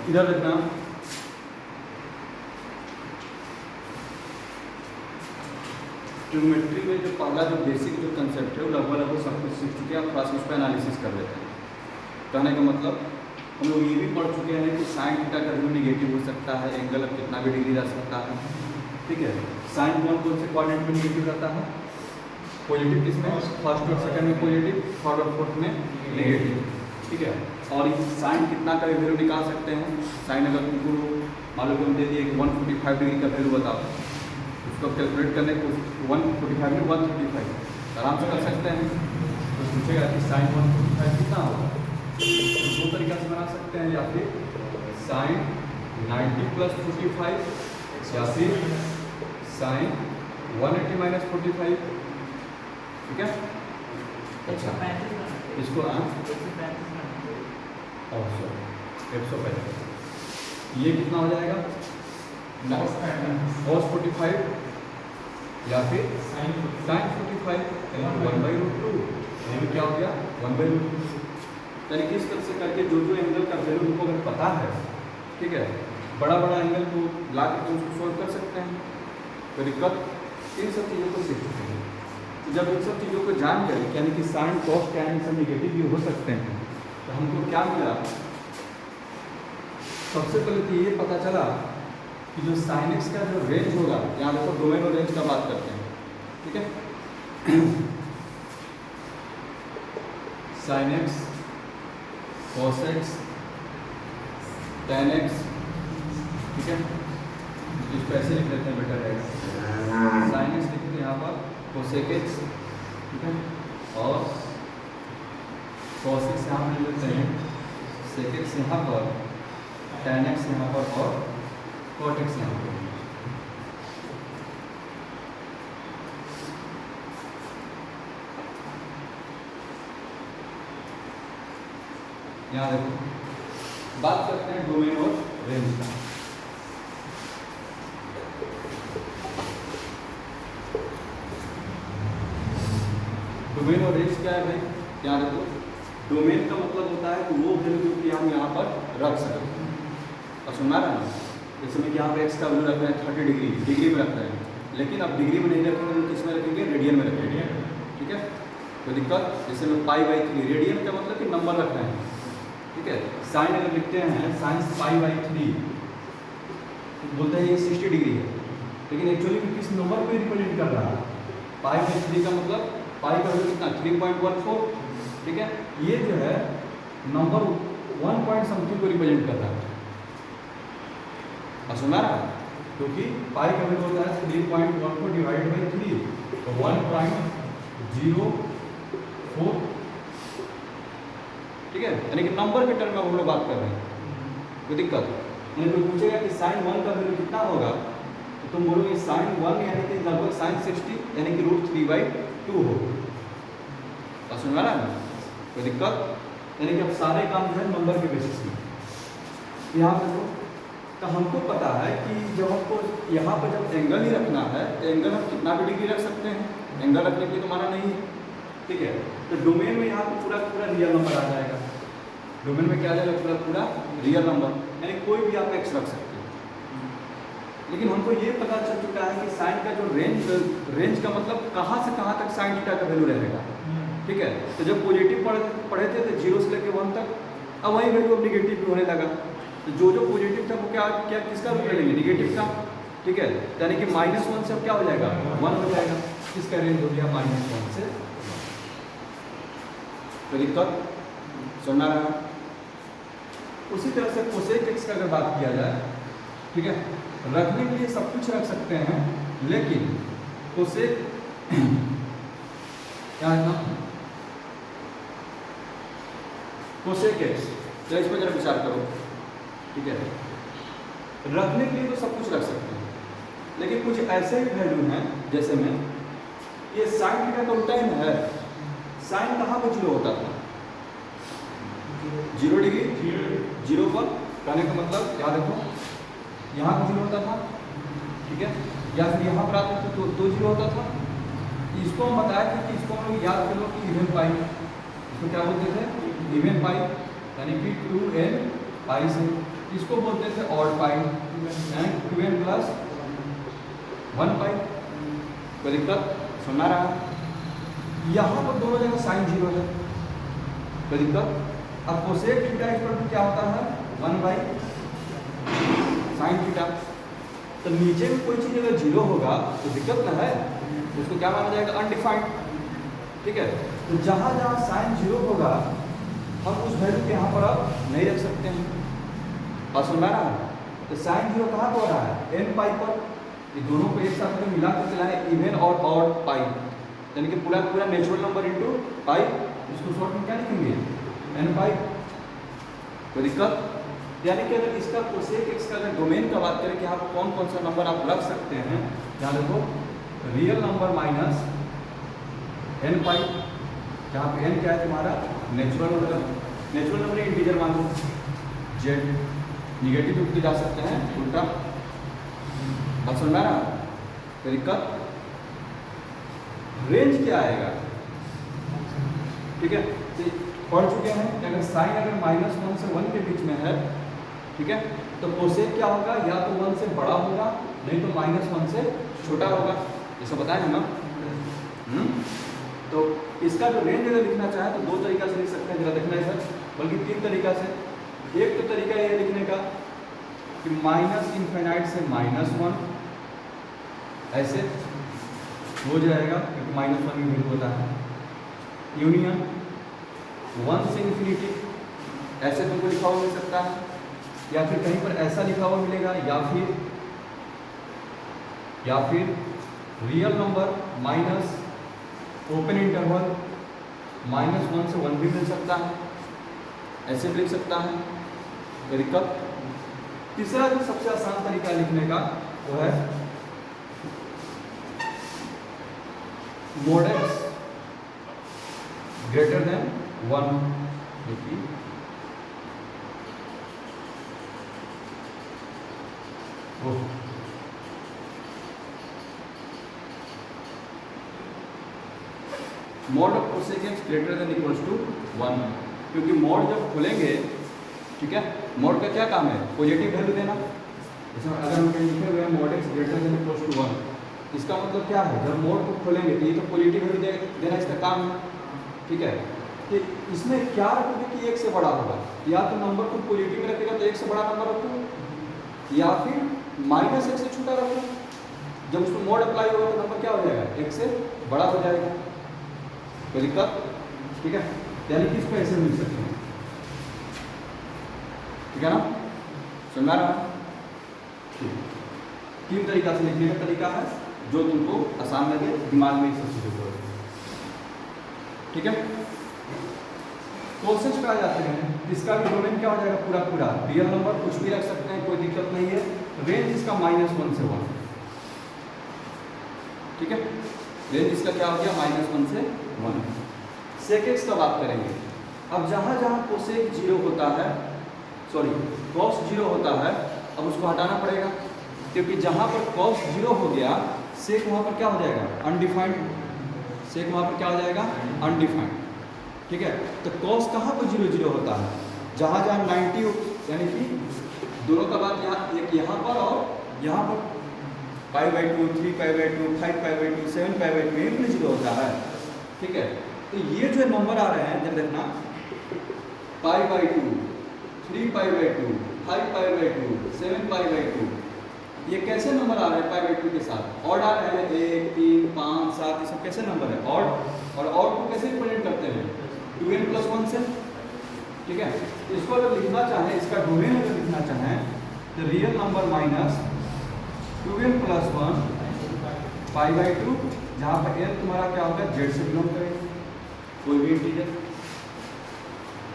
इधर देखना, ट्रिग्नोमेट्री में जो पहला जो बेसिक जो कंसेप्ट है वो लगभग सब कुछ सीख चुके हैं। आप थोड़ा सा उस पर एनालिसिस कर लेते हैं। कहने का मतलब हम लोग ये भी पढ़ चुके हैं कि साइन थीटा का वैल्यू निगेटिव हो सकता है, एंगल अब कितना भी डिग्री रह सकता है। ठीक है, साइन कौन से क्वाड्रेंट में निगेटिव रहता है? पॉजिटिव किसमें? फर्स्ट और सेकंड में पॉजिटिव, थर्ड और फोर्थ में नेगेटिव। ठीक है, और साइन कितना का भी वैल्यू निकाल सकते हैं। साइन अगर तुमको मान लो कि हम दे दिए कि 145 डिग्री का वैल्यू बताओ, उसको कैलकुलेट करने को 145 में 135 आराम से कर सकते हैं। तो पूछेगा कि साइन 145 कितना होगा, तो दो तरीका से बना सकते हैं, या फिर साइन 90 + 45 या फिर साइन 180 - 45। ठीक है, अच्छा इसको 135 ये कितना हो जाएगा? cos 45 या फिर sin 45 1/√2। ये क्या हो गया? 1/√2। यानी किस तरह से करके जो एंगल का वैल्यू उनको अगर पता है, ठीक है, बड़ा एंगल को ला करके उसको सॉल्व कर सकते हैं। तो दिक्कत इन सब चीज़ों को सीख चुके हैं। जब इन सब चीज़ों को जान कर, यानी कि साइन कॉस टैन सब निगेटिव भी हो सकते हैं, तो हमको क्या मिला? सबसे पहले तो ये पता चला कि जो साइन एक्स का जो रेंज होगा, यहाँ देखो डोमेन और रेंज का बात करते हैं। ठीक है, sine x, cos x, tan x. ठीक है, इसको ऐसे लिख लेते हैं, बेटर रहेगा। साइन एक्स लिखते हैं यहाँ पर, कोसेक एक्स। ठीक है, और कॉस एक्स यहाँ पर लेते हैं, सेक एक्स यहाँ पर, टैन एक्स यहाँ पर और कॉट एक्स यहाँ पर। यहाँ देखो, बात करते हैं डोमेन और रेंज का। डोमेन और रेंज क्या है भाई? यहाँ देखो, डोमेन का मतलब होता है कि वो वैल्यू जो कि हम यहाँ पर रख सकते हैं। और सुनना रहा ना, जैसे में यहाँ पे एक्स का वैल्यू रख रहे हैं 30 डिग्री में रख रहे हैं, लेकिन अब डिग्री में नहीं रखेंगे तो किस में रखेंगे? रेडियन में रखेंगे। ठीक है, तो दिक्कत जैसे में π/3, रेडियन का मतलब कि नंबर रख रहे हैं। ठीक है, साइन अगर लिखते हैं साइन π/3, तो बोलते हैं ये 60 डिग्री है, लेकिन एक्चुअली किस नंबर को रिप्रेजेंट कर रहा है? π/3 का मतलब पाई का वैल्यू कितना? 3.14। ठीक है, ये जो है नंबर 1 पॉइंट समथिंग को रिप्रेजेंट कर रहा है। और सुना रहा, क्योंकि पाई का वैल्यू होता है 3.14 डिवाइड बाई 3, तो 1.04। ठीक है, यानी कि नंबर के टर्म में हम लोग बात कर रहे हैं। कोई दिक्कत? यानी कोई पूछेगा कि साइन 1 का वैल्यू कितना होगा, तो तुम बोलोगे साइन 1 यानी कि लगभग साइन 60 यानी कि √3/2 हो। और सुन रहा है, कोई दिक्कत? यानी कि अब सारे काम जो है नंबर के बेसिस में। यहाँ पर तो हमको पता है कि जब हमको यहाँ पर जब एंगल ही रखना है, तो एंगल हम कितना भी डिग्री रख सकते हैं, एंगल रखने के लिए तो माना नहीं है। ठीक है, तो डोमेन में यहाँ पर पूरा रियल नंबर आ जाएगा। डोमेन में क्या आ जाएगा? पूरा रियल नंबर, यानी कोई भी आप एक्स रख सकते हैं। लेकिन हमको ये पता चल चुका है कि साइन का जो रेंज का मतलब कहाँ से कहाँ तक साइन थीटा का वैल्यू रहेगा। ठीक है, तो जब पॉजिटिव पढ़े थे तो 0 से लेकर 1 तक, अब वही वैल्यू अब निगेटिव भी होने लगा। तो जो पॉजिटिव था वो क्या किसका रूप ले लेंगे? निगेटिव का। ठीक है, यानी कि -1 से अब क्या हो जाएगा? 1 हो जाएगा। किसका रेंज हो गया? -1 से। तो दिक्कत सुनना रहा। उसी तरह से कोसेक एक्स का अगर बात किया जाए, ठीक है, रखने के लिए सब कुछ रख सकते हैं, लेकिन कोसेक क्या है ना, कोसेक एक्स, तो इस पर जरा विचार करो। ठीक है, रखने के लिए तो सब कुछ रख सकते हैं, लेकिन कुछ ऐसे भी वैल्यू हैं, जैसे में ये साइन थीटा का उल्टा ही है। साइन कहाँ पर 0 होता था? 0 डिग्री, 0 पर। कहने का मतलब क्या देखो, यहाँ पर 0 होता था। ठीक है, या फिर यहाँ पर आते थे तो 2 0 होता था। इसको हम बताया था कि इसको हम लोग याद कर लो कि इवन पाई, इसको क्या बोलते थे? इवन पाई, यानी कि 2n पाई से, इसको बोलते थे odd pi, and 2n plus 1 पाई। कोई दिक्कत? सुनना रहा, यहाँ पर दोनों जगह साइन 0 है, कोई दिक्कत? अब कोसेक थीटा इक्वल टू क्या होता है 1 बाई साइन थीटा। तो नीचे में कोई चीज़ अगर 0 होगा तो दिक्कत ना है, उसको क्या माना जाएगा अनडिफाइंड, ठीक है। तो जहाँ जहाँ साइन 0 होगा हम उस वैल्यू के यहाँ पर अब नहीं रख सकते हैं। और सुन रहा है, तो साइन 0 कहाँ पर हो रहा है एन पाई पर, ये दोनों को एक साथ में मिला कर चलाए इवन और ऑड पाई, यानी कि पूरा पूरा नेचुरल नंबर इंटू पाई, इसको शॉर्ट में क्या लिखेंगे एन पाई। कोई दिक्कत? यानी कि अगर इसका कोसेक एक्स का अगर डोमेन का बात करें कि आप कौन कौन सा नंबर आप रख सकते हैं, यहाँ देखो रियल नंबर माइनस एन पाई, जहाँ पे एन क्या है तुम्हारा नेचुरल नंबर इंटीजर मान लो, जेड निगेटिव रूप जा सकते हैं उल्टा। बात सुन रहा ना? कोई दिक्कत? रेंज क्या आएगा, ठीक है, तो पढ़ चुके हैं कि अगर साइन अगर -1 से 1 के बीच में है, ठीक है, तो कोसेक क्या होगा, या तो 1 से बड़ा होगा नहीं तो -1 से छोटा होगा, जैसा बताया ना। तो इसका जो रेंज अगर लिखना चाहे तो दो तरीका से लिख सकते हैं, जरा देखना इधर, बल्कि 3 तरीका से। एक तो तरीका ये लिखने का कि -∞ से -1 ऐसे हो जाएगा, क्योंकि -1 की वैल्यू होता है, यूनियन 1 से इन्फिनिटी, ऐसे तुमको लिखा हुआ मिल सकता है, या फिर कहीं पर ऐसा लिखा हुआ मिलेगा, या फिर real number minus open interval -1 से 1 भी मिल सकता है, ऐसे भी लिख सकता है। कोई दिक्कत? तीसरा जो सबसे आसान तरीका लिखने का वो है mod x ग्रेटर देन 1, देखिए mod of cosec x greater than equals to 1, क्योंकि मॉड जब खोलेंगे, ठीक है, मॉड का क्या काम है पॉजिटिव वैल्यू देना। जैसे अगर हम कहीं लिखे हुए हैं mod x greater than equals to 1, इसका मतलब क्या है, जब मॉड को खोलेंगे तो ये तो पॉजिटिव वैल्यू देना इसका काम है, ठीक है। तो इसमें क्या रखोगे कि 1 से बड़ा होगा, या तो नंबर को पॉजिटिव में रखेगा तो 1 से बड़ा नंबर रखो, या फिर -1 से छोटा रखो। जब उसको मॉड अप्लाई होगा तो नंबर क्या हो जाएगा 1 से बड़ा हो जाएगा। कोई दिक्कत? ठीक है, यानी कि इसको ऐसे मिल सकते हैं, ठीक है ना, समझ रहा? 3 तरीका से लिखने का तरीका है, जो तुमको आसान लगे, दिमाग में सब चीज़ों को, ठीक है। कोसेक पे आ जाते हैं, इसका भी डोमेन क्या हो जाएगा पूरा पूरा रियल नंबर, कुछ भी रख सकते हैं, कोई दिक्कत नहीं है। रेंज इसका -1 से 1, ठीक है, रेंज इसका क्या हो गया -1 से 1। सेक एक्स का बात करेंगे। अब जहाँ जहाँ कोसेक 0 होता है, सॉरी कॉस 0 होता है, अब उसको हटाना पड़ेगा, क्योंकि जहाँ पर कॉस 0 हो गया सेक वहाँ पर क्या हो जाएगा अनडिफाइंड, सेक वहाँ पर क्या हो जाएगा अनडिफाइंड, ठीक है। तो कॉस कहाँ पर 0 0 होता है, जहाँ जहाँ 90, यानी कि दोनों का बात यहाँ, एक यहाँ पर और यहाँ पर π/2, 3π/2, 5π/2, 7π/2 ये भी 0 होता है, ठीक है। तो ये जो नंबर आ रहे हैं, जब देखना π/2, 3π/2, 5π/2, 7π/2, ये कैसे नंबर आ रहे हैं π/2 के साथ, ऑड आ रहे हैं, 1, 3, 5, 7, ये सब कैसे नंबर है ऑड, और ऑड को कैसे रिप्रेजेंट करते हैं 2n + 1 से, ठीक है। तो इसको अगर लिखना चाहें, इसका डोमेन अगर लिखना चाहें तो रियल नंबर माइनस 2n + 1 π/2, जहाँ पर n तुम्हारा क्या होगा जेड से बिलोंग करेगा, कोई भी इंटीजर।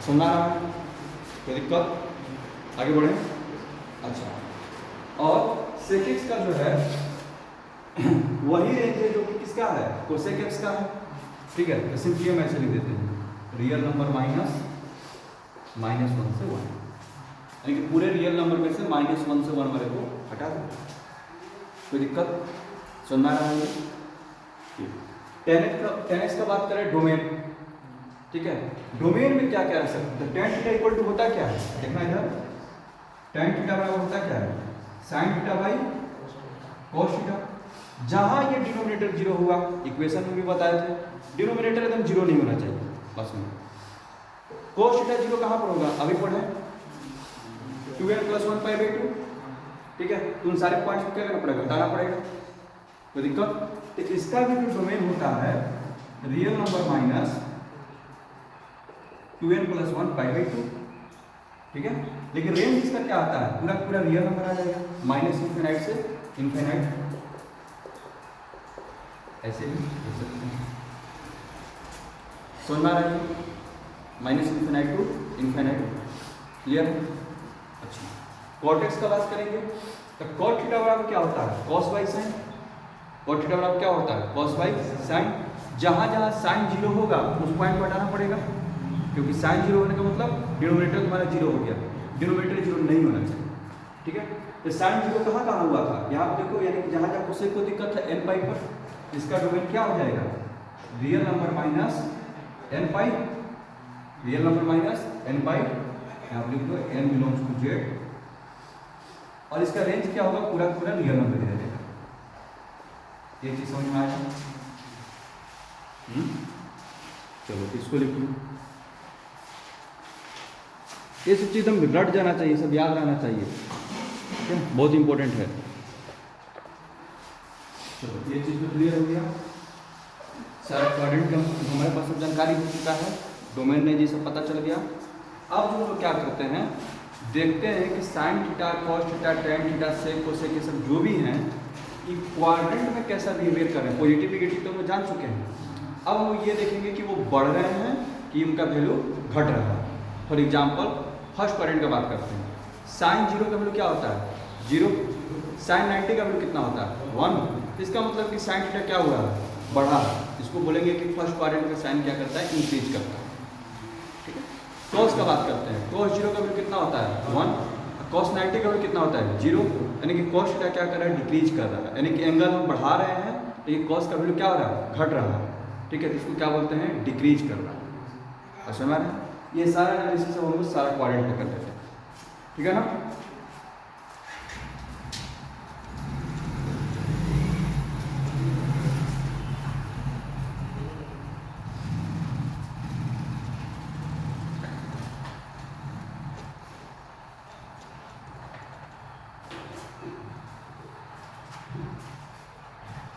सुनना रहा है, कोई दिक्कत? आगे बढ़े। अच्छा, और सेक एक्स का जो है वही रेंज है जो कि किसका है कोसेक एक्स का है, ठीक है। तो सिंपली हम ऐसे लिख देते हैं रियल नंबर -1 से 1, यानी कि पूरे रियल नंबर में से -1 से 1 वाले को हटा दो। कोई दिक्कत? सुनना रहा है। 10x का बात करें डोमेन, ठीक है, डोमेन में क्या क्या रख सकते हैं। tan थीटा इक्वल टू होता क्या है, देखना इधर, tan थीटा बराबर होता क्या है sin theta by cos theta. जहां ये डिनोमिनेटर जीरो हुआ, इक्वेशन में भी बताए थे डिनोमिनेटर एकदम जीरो नहीं होना चाहिए बस में। cos थीटा जीरो कहां पर होगा, अभी पढ़े 2n + 1 π/2, ठीक है। तो उन सारे पॉइंट्स को क्या करना पड़ेगा, हटाना पड़ेगा, कोई दिक्कत। तो इसका भी जो डोमेन होता है रियल नंबर माइनस 2n + 1 π/2, ठीक है। लेकिन रेंज इसका क्या आता है, पूरा पूरा रियल नंबर आ जाएगा, -∞ से इनफिनिट, ऐसे भी लिख सकते हैं। समझ में आ रहा है, -∞ to ∞, क्लियर। अच्छा, cot x का बात करेंगे तो cot थीटा बराबर क्या होता है cos by sin। cot theta बराबर क्या होता है cos बाई sin। जहां जहां sin जीरो होगा उस पॉइंट को हटाना पड़ेगा, क्योंकि sin जीरो होने का मतलब डिनोमिनेटर तुम्हारा जीरो हो गया, डिनोमिनेटर जीरो नहीं होना चाहिए, ठीक है। तो sin जीरो कहाँ कहाँ हुआ था, यहाँ पे देखो, यानी कि जहां जहां कोसेक को दिक्कत है n पाई पर, इसका डोमेन क्या हो जाएगा रियल नंबर माइनस n पाई, रियल नंबर माइनस n पाई, यहाँ पे लिख दो n बिलोंग्स टू z, और इसका रेंज क्या होगा, पूरा पूरा रियल नंबर दे देगा। ये चीज समझ में आया। चलो इसको लिख लो, ये सब चीज हम रट जाना चाहिए, सब याद रहना चाहिए, ठीक है, बहुत इंपॉर्टेंट है। चलो ये चीज तो क्लियर हो गया, सारा क्वाड्रेंट का हमारे पास सब जानकारी हो चुका है, डोमेन ने जी सब पता चल गया। अब जो लोग क्या करते हैं, देखते हैं कि sine theta, cos theta, tan theta, sec cosec, ये सब जो भी हैं कि क्वाड्रेंट में कैसा बिहेवियर कर रहे हैं। पॉजिटिव नेगेटिव तो हम जान चुके हैं, अब हम ये देखेंगे कि वो बढ़ रहे हैं कि उनका वैल्यू घट रहा है। फॉर एग्जाम्पल फर्स्ट क्वाड्रेंट का बात करते हैं, साइन जीरो का वैल्यू क्या होता है जीरो, साइन 90 का वैल्यू कितना होता है 1। इसका मतलब कि साइन थीटा क्या हुआ है, बढ़ा। इसको बोलेंगे कि फर्स्ट क्वाड्रेंट का साइन क्या करता है, इंक्रीज करता है, ठीक है। कॉस का बात करते हैं, कॉस जीरो का वैल्यू कितना होता है 1, कॉस 90 का वैल्यू कितना होता है 0, यानी कि कॉस थीटा क्या कर रहा है, डिक्रीज कर रहा है, यानी कि एंगल हम बढ़ा रहे हैं, लेकिन कॉस का वैल्यू क्या हो रहा है, घट रहा है, ठीक है। तो इसको क्या बोलते हैं, डिक्रीज कर रहा है। समझ में आ रहा है, ये सारा एनालिसिस हम लोग सारा क्वाड्रेंट में कर लेते हैं, ठीक है ना।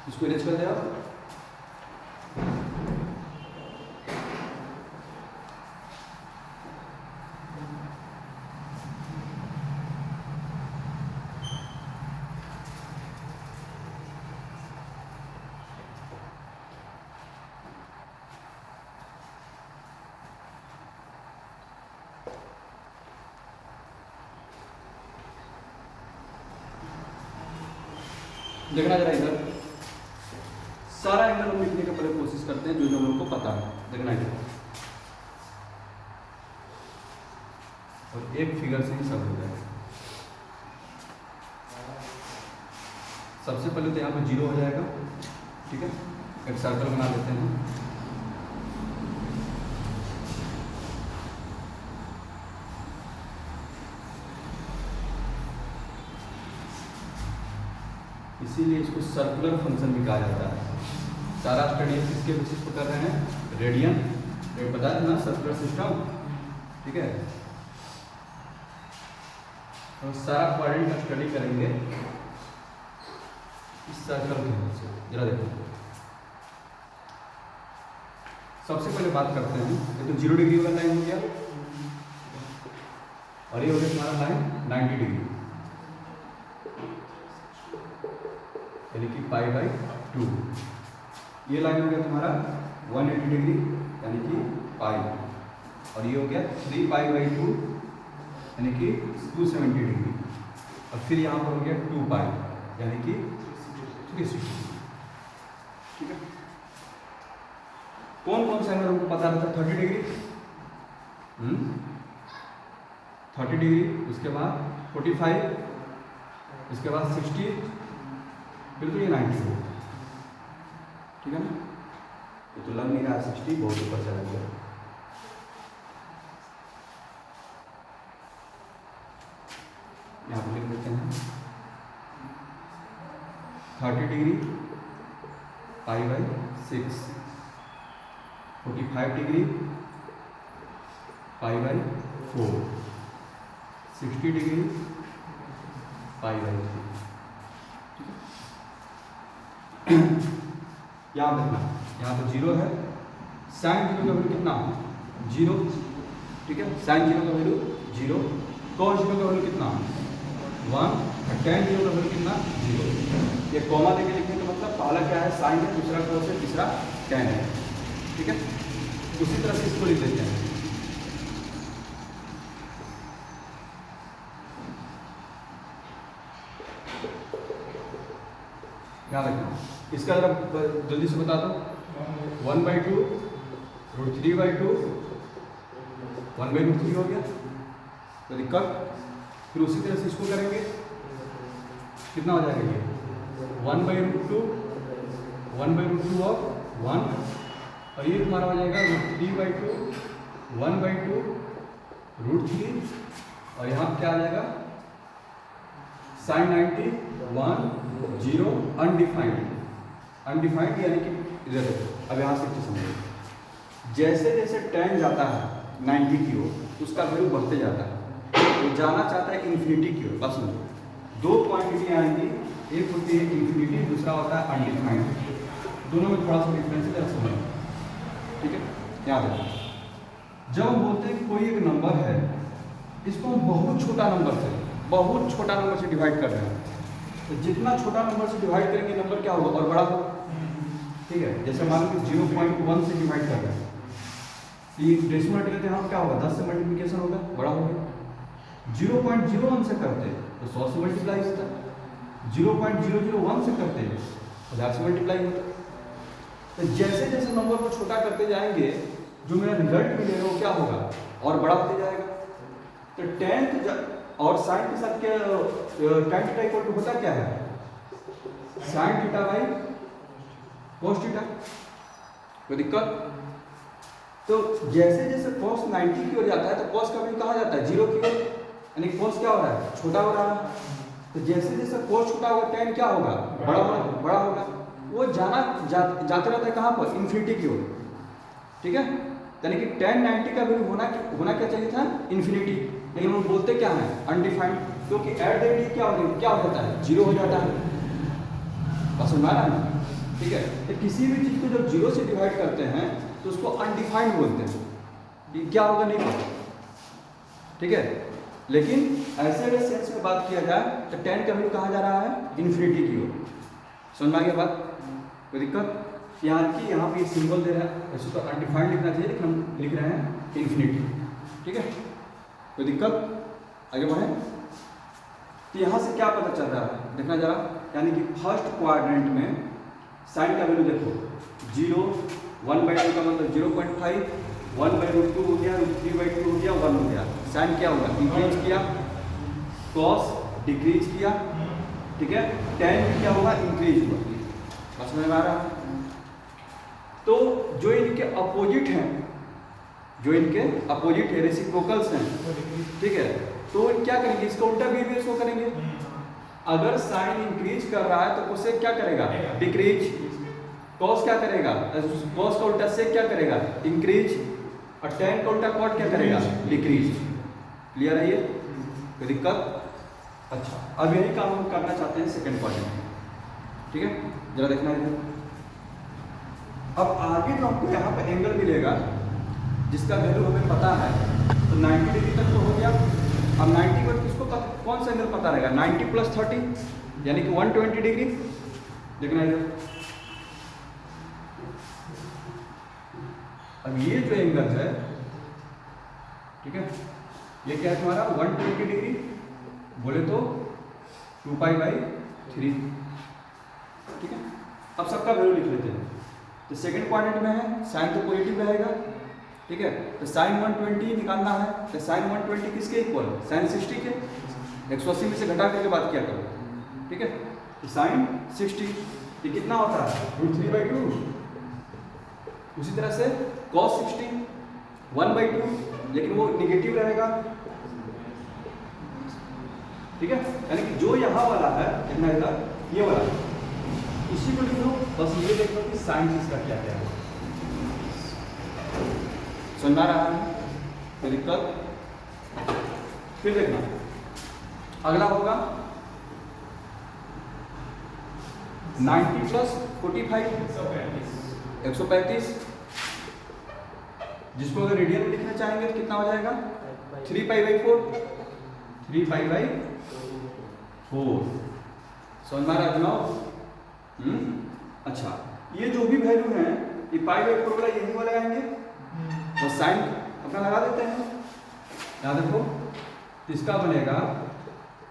इसको इरेज कर दे आप। देखना जरा इधर, सारा एंगल हम लिखने की पहले कोशिश करते हैं जो जो हम लोग को पता है। देखना इधर, और एक फिगर से ही सब हो जाएगा। सबसे पहले तो यहाँ पर 0 हो जाएगा, ठीक है। एक सर्कल बना लेते हैं, इसीलिए इसको सर्कुलर फंक्शन भी कहा जाता है। सारा स्टडी किसके बेसिस पर कर रहे हैं, रेडियन, रेट बता देना, सर्कुलर सिस्टम, ठीक है। तो सारा क्वाड्रेंट का स्टडी करेंगे इस सर्कल के हेल्प से। जरा देखो, सबसे पहले बात करते हैं, ये तो 0 डिग्री वाला लाइन हो गया, और ये हो गया हमारा लाइन 90 डिग्री, यानी कि π/2। ये लाइन हो गया तुम्हारा 180 डिग्री, यानी कि पाई, और ये हो गया 3π/2, यानी कि 270 डिग्री, और फिर यहाँ पर हो गया 2π, यानी कि 360, ठीक है। कौन कौन सा एंगल हमको पता रहता है, 30 डिग्री, 30 डिग्री, उसके बाद 45, इसके बाद 60, फिर तो ये 90 हो, ठीक है ना। ये तो लग नहीं रहा 60, बहुत ऊपर चला गया। यहाँ पर लिख देते हैं 30 degree pi by 6, 45 degree pi by 4, 60 degree pi by 3। यहाँ देखना, यहाँ पर 0 है, साइन 0 का वैल्यू कितना? 0, ठीक है। साइन 0 का वैल्यू 0, कॉस 0 का वैल्यू कितना? 1, और tan 0 का वैल्यू कितना? 0। ये कॉमा देके लिखने का मतलब पहला क्या है? साइन है, दूसरा कॉस है, तीसरा tan है, ठीक है। उसी तरह से इसको लिख देते हैं। क्या रखना इसका जरा जल्दी से बता दो। 1/2 √3/2 1/√3 हो गया, तो दिक्कत। फिर उसी तरह से इसको करेंगे, कितना हो जाएगा ये? 1/√2 1/√2 ऑफ 1, और ये तुम्हारा हो जाएगा √3/2 1/2 √3, और यहाँ क्या आ जाएगा? sin 90 1 0 अनडिफाइंड यानी कि इधर देखो। अब यहाँ से कुछ समझो, जैसे जैसे tan जाता है 90 की ओर, उसका वैल्यू बढ़ते जाता है, तो जाना चाहता है इन्फिनिटी की ओर। बस समझो, दो क्वांटिटी आएंगी, एक होती है इन्फिनिटी, दूसरा होता है अनडिफाइंड। दोनों में थोड़ा सा डिफरेंस है, समझो, ठीक है। याद रखो, जब हम बोलते हैं कि कोई एक नंबर है, इसको हम बहुत छोटा नंबर से डिवाइड कर रहे हैं, तो जितना छोटा नंबर से डिवाइड करेंगे नंबर क्या होगा? और बड़ा होगा, ठीक है। जैसे मान लो 0.1 से डिवाइड कर रहे हैं, ये डेसिमल मल्टीप्लाई यहाँ क्या होगा? 10 से मल्टीप्लिकेशन होगा, बड़ा होगा। 0.01 से करते तो 100 से मल्टीप्लाई होता है, 0.001 से करते 1000 से मल्टीप्लाई होता है। तो जैसे जैसे नंबर को छोटा करते जाएंगे, जो मेरा रिजल्ट मिलेगा वो क्या होगा? और बड़ा होते जाएगा। तो tan और साइन के साथ क्या tan थीटा इक्वल टू होता क्या है? Sine theta by cos theta. कोई दिक्कत? तो जैसे जैसे cos 90 की ओर जाता है, तो cos का वैल्यू कहाँ जाता है? 0 की ओर, यानी cos क्या हो रहा है? छोटा हो रहा है। तो जैसे जैसे cos छोटा होगा, tan क्या होगा? बड़ा होगा। वो जाते रहता है कहाँ पर? इन्फिनिटी की ओर, ठीक है। यानी कि tan 90 का वैल्यू होना क्या चाहिए था? इन्फिनिटी, लेकिन हम बोलते क्या है? अनडिफाइंड, क्योंकि एट द एंड क्या हो जाता है? 0 हो जाता है। बस समझ आ रहा है, ठीक है। तो किसी भी चीज़ को जब 0 से डिवाइड करते हैं तो उसको अनडिफाइंड बोलते हैं, ये क्या होगा नहीं पता, ठीक है। लेकिन ऐसे अगर सेंस में बात किया जाए तो tan का वैल्यू कहाँ जा रहा है? इन्फिनिटी की ओर। समझ में आ गया बात? कोई दिक्कत? यहाँ पे सिंबल दे रहा है, ऐसे तो अनडिफाइंड लिखना चाहिए, लेकिन हम लिख रहे हैं इन्फिनिटी, ठीक है। कोई दिक्कत? आगे बढ़े। तो यहाँ से क्या पता चल रहा है? देखना जरा, यानी कि फर्स्ट क्वाड्रेंट में साइन का वैल्यू देखो 0, 1/2 का मतलब 0.5, 1/√2 हो गया, √3/2 हो गया, 1 हो गया। साइन क्या होगा? इंक्रीज किया, कॉस डिक्रीज किया, ठीक है। tan भी क्या होगा? इंक्रीज हुआ। बस समझ में आ रहा है? तो जो इनके अपोजिट हैं, रेसिप्रोकल्स हैं, ठीक है, तो क्या करेंगे? इसका उल्टा बिहेवियर शो करेंगे। अगर साइन इंक्रीज कर रहा है तो कोसेक क्या करेगा? डिक्रीज। कॉस क्या करेगा? कॉस का उल्टा सेक क्या करेगा? इंक्रीज। और tan का उल्टा कॉट क्या करेगा? डिक्रीज। क्लियर है ये? कोई दिक्कत? अच्छा, अब यही काम हम करना चाहते हैं सेकंड क्वाड्रेंट में, ठीक है। जरा देखना है, अब आगे तो हमको यहाँ पे एंगल मिलेगा जिसका वैल्यू हमें पता है, तो 90 डिग्री तक तो हो गया। अब 90 पर किसको कौन सा एंगल पता रहेगा? 90 + 30 यानी कि 120 डिग्री। देखना इधर, अब ये जो एंगल है, ठीक है, ये क्या है तुम्हारा? 120 डिग्री बोले तो 2π/3, ठीक है। अब सबका वैल्यू लिख लेते हैं। तो सेकंड क्वाड्रेंट में है, साइन तो पॉजिटिव रहेगा, ठीक है। तो साइन 120 निकालना है, तो साइन 120 किसके इक्वल? साइन 60 के। 180 में से घटा करके बात किया करो, ठीक है। तो साइन 60 ये कितना होता है? √3/2। उसी तरह से cos 60 1/2, लेकिन वो निगेटिव रहेगा, ठीक है, यानी कि जो यहाँ वाला है कितना इधर ये वाला है, इसी को लिख लो, बस ये देख लो कि साइन इसका क्या क्या है। सुनना रहा है कोई दिक्कत? फिर देखना अगला होगा 90 प्लस 45 135, जिसको अगर रेडियन में लिखना चाहेंगे तो कितना हो जाएगा 3 पाई बाई 4 3 पाई बाई 4। समझ में आ रहा है? अच्छा, ये जो भी वैल्यू है ये पाई बाई 4 वाला यही वाला लगाएंगे तो साइन अपना लगा देते हैं। यहाँ देखो इसका बनेगा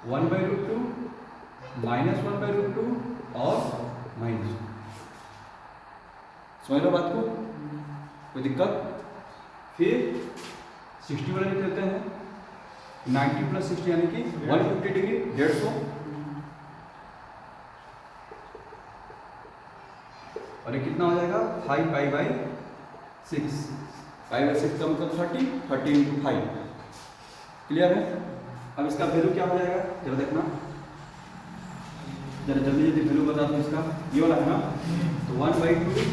1/√2 -1/√2 और -1। समझ लो बात को, कोई दिक्कत? फिर 60 वाला लिख देते हैं, 90 प्लस 60 यानी कि 150 डिग्री 150, और ये कितना हो जाएगा 5 पाई बाई 6, पाई बाई 6 का मतलब 30 इंटू 5। क्लियर है? अब इसका वैल्यू क्या हो जाएगा जरा देखना, जरा जल्दी जल्दी वैल्यू बता दो इसका। ये वाला है ना, तो 1/2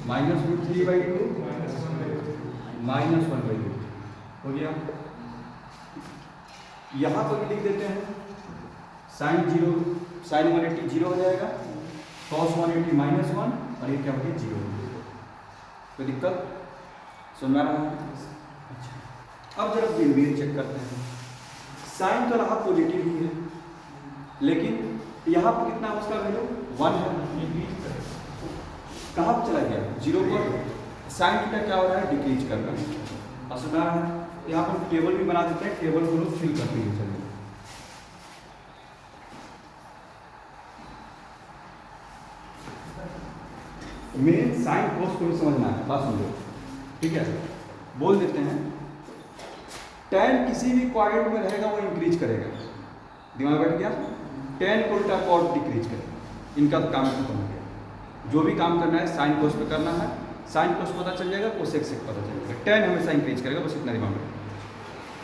-√3/2 -1/2 हो गया। यहाँ पर भी लिख देते हैं sin 180 0 हो जाएगा, cos 180 -1, और ये क्या हो गया 0। कोई दिक्कत? सुन रहा है? अच्छा, अब जरा बिंदु चेक करते हैं। साइन तो रहा पॉजिटिव ही है, लेकिन यहाँ पर कितना उसका वैल्यू 1 है, कहाँ पर चला गया 0 पर। साइन थीटा क्या हो रहा है डिक्रीज कर रहा है। और सुना है यहाँ पर टेबल भी बना देते हैं, टेबल को लोग फिल करते हैं। चलिए मेन साइन कोस को भी समझना है, बात समझो, ठीक है? बोल देते हैं tan किसी भी क्वाड्रेंट में रहेगा वो इंक्रीज करेगा, दिमाग बैठ गया? tan को उल्टा कॉट डिक्रीज करेगा, इनका तो काम खत्म हो गया। जो भी काम करना है साइन कोस पे करना है, साइन कोस पता चल जाएगा, कोसेक से पता चल जाएगा, tan हमेशा इंक्रीज करेगा, बस इतना दिमाग में।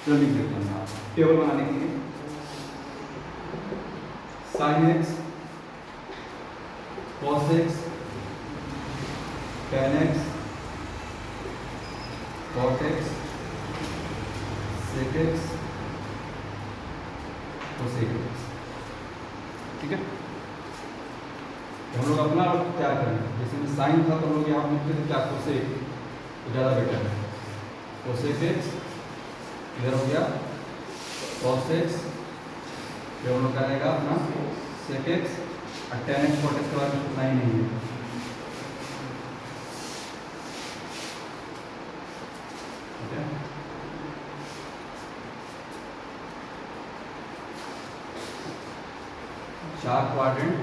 चलो लिख देते हैं टेबल बनाने के लिए, sin x cos x tan x cot x sec x cosec x। ठीक है, तो हम लोग अपना क्या करें, जैसे में साइन था तो हम लोग यहाँ लिखते थे क्या कोसेक, तो ज़्यादा बेटर है। कोसेक एक्स इधर हो गया, कॉस एक्स, फिर हम लोग क्या रहेगा अपना सेक एक्स, और टेन एक्स कॉट एक्स के बाद उतना ही नहीं है। ठीक है, चार quadrant,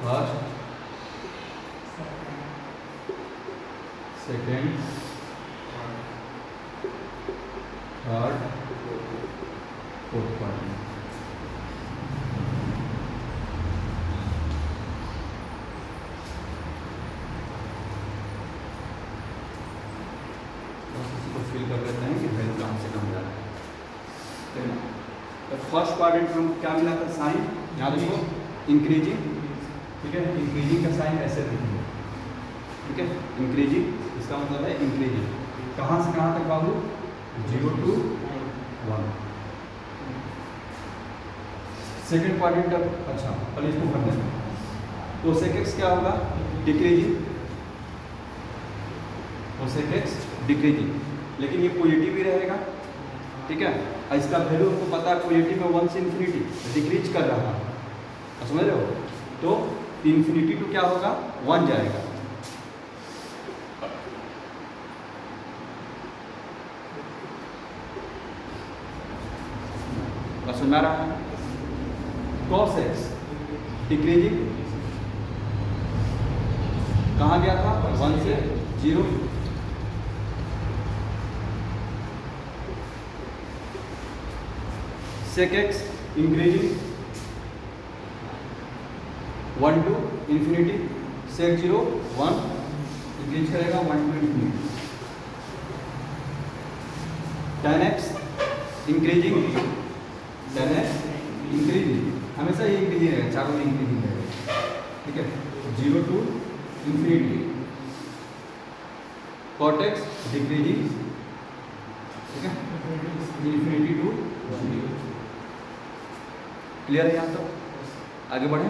first second third fourth quadrant. इसी को फिल कर लेते हैं कि वैल्यू कहाँ से कम जा रहा है। तो फर्स्ट क्वाड्रेंट में हमको क्या मिला था साइन, यहाँ देखो इंक्रीजिंग, ठीक है, इंक्रीजिंग का साइन ऐसे लिखेंगे, ठीक है, इंक्रीजिंग इसका मतलब है इंक्रीजिंग, कहाँ से कहाँ तक बाबू 0 to 1। सेकेंड क्वाड्रेंट, अच्छा पहले इसको कर देना, तो सेक एक्स क्या होगा डिक्रीजिंग, तो सेक एक्स डिक्रीजिंग, लेकिन ये पॉजिटिव ही रहेगा, ठीक है। और इसका वैल्यू हमको पता है पॉजिटिव में 1 से इन्फिनिटी डिक्रीज कर रहा है, समझ रहे हो? तो इन्फिनिटी टू क्या होगा 1 जाएगा। बस सुना रहा है, cos x डिक्रीजिंग कहाँ गया था 1 से 0, sec x increasing 1 to infinity, sec 0 1 increase करेगा 1 to infinity, tan x increasing, tan x increasing, हमेशा ये इंक्रीजिंग रहेगा, चारों में इंक्रीजिंग रहेगा, ठीक है। 0 to infinity, cot x decreasing, ठीक है, इंफिनिटी टू 0। क्लियर है यहाँ तक? आगे बढ़े।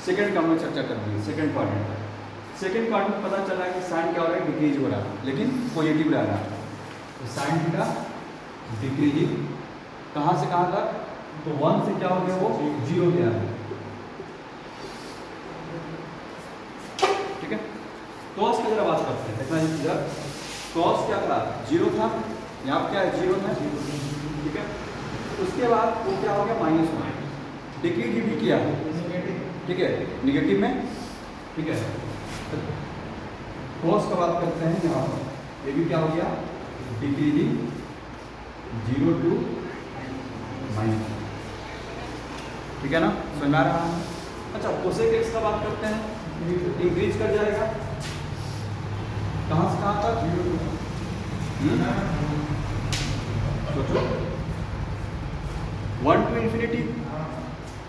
सेकेंड काम में चर्चा कर दी, सेकेंड क्वाड्रेंट। सेकेंड क्वाड्रेंट पता चला कि साइन क्या हो रहा है, डिक्रीज हो रहा है, लेकिन पॉजिटिव रह रहा है। तो साइन थीटा डिक्रीजिंग, कहाँ से कहाँ तक? तो 1 से क्या हो गया, वो 0 गया है, ठीक है। कॉस की जरा बात करते हैं, देखना इधर कॉस क्या था, 0 था, यहाँ क्या है, 0 था, ठीक है। उसके बाद वो क्या हो गया, -1, डिक्रीज भी किया, ठीक है, निगेटिव में, ठीक है। कॉस का बात करते हैं यहाँ पर, ये भी क्या हो गया, डिक्रीजिंग 0 to -1, ठीक है ना, समझ में आ रहा है। अच्छा, कोसेक एक्स का बात करते हैं, इंक्रीज कर जाएगा, कहाँ से कहाँ तक, 0 to, सोचो 1 to इंफिनिटी,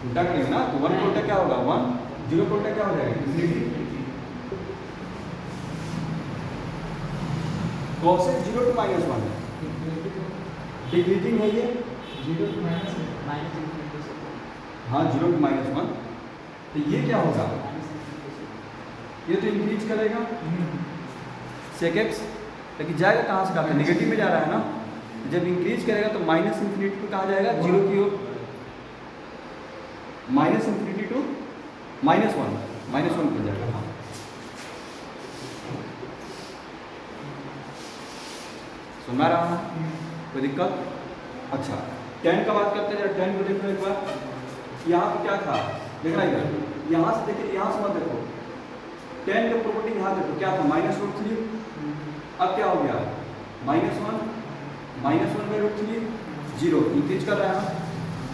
उल्टा करेंगे ना, तो 1 को उल्टा क्या होगा, 1, 0 को उल्टा क्या हो जाएगा, इंफिनिटी। कोसेक 0 to -1 है, डिक्रीजिंग है ये, 0 to -1, हाँ 0 to -1, तो ये क्या होगा, ये तो इंक्रीज करेगा, सेक एक्स, लेकिन जाएगा कहाँ से कहाँ, निगेटिव में जा रहा है ना, जब इंक्रीज करेगा तो माइनस इंफिनिटी टू कहाँ जाएगा, 0 की ओर, माइनस इंफिनिटी टू -1 पर जाएगा, हाँ। सुन रहा हूँ, कोई दिक्कत? अच्छा, tan का बात करते हैं, जरा tan को देखो एक बार, यहाँ पे क्या था, देखना इधर, यहाँ से देखिए, यहाँ से मत देखो, tan का प्रॉपर्टी यहाँ देखो, क्या था, -√3, अब क्या हो गया, -1 1/√3, 0, इंक्रीज कर रहा है,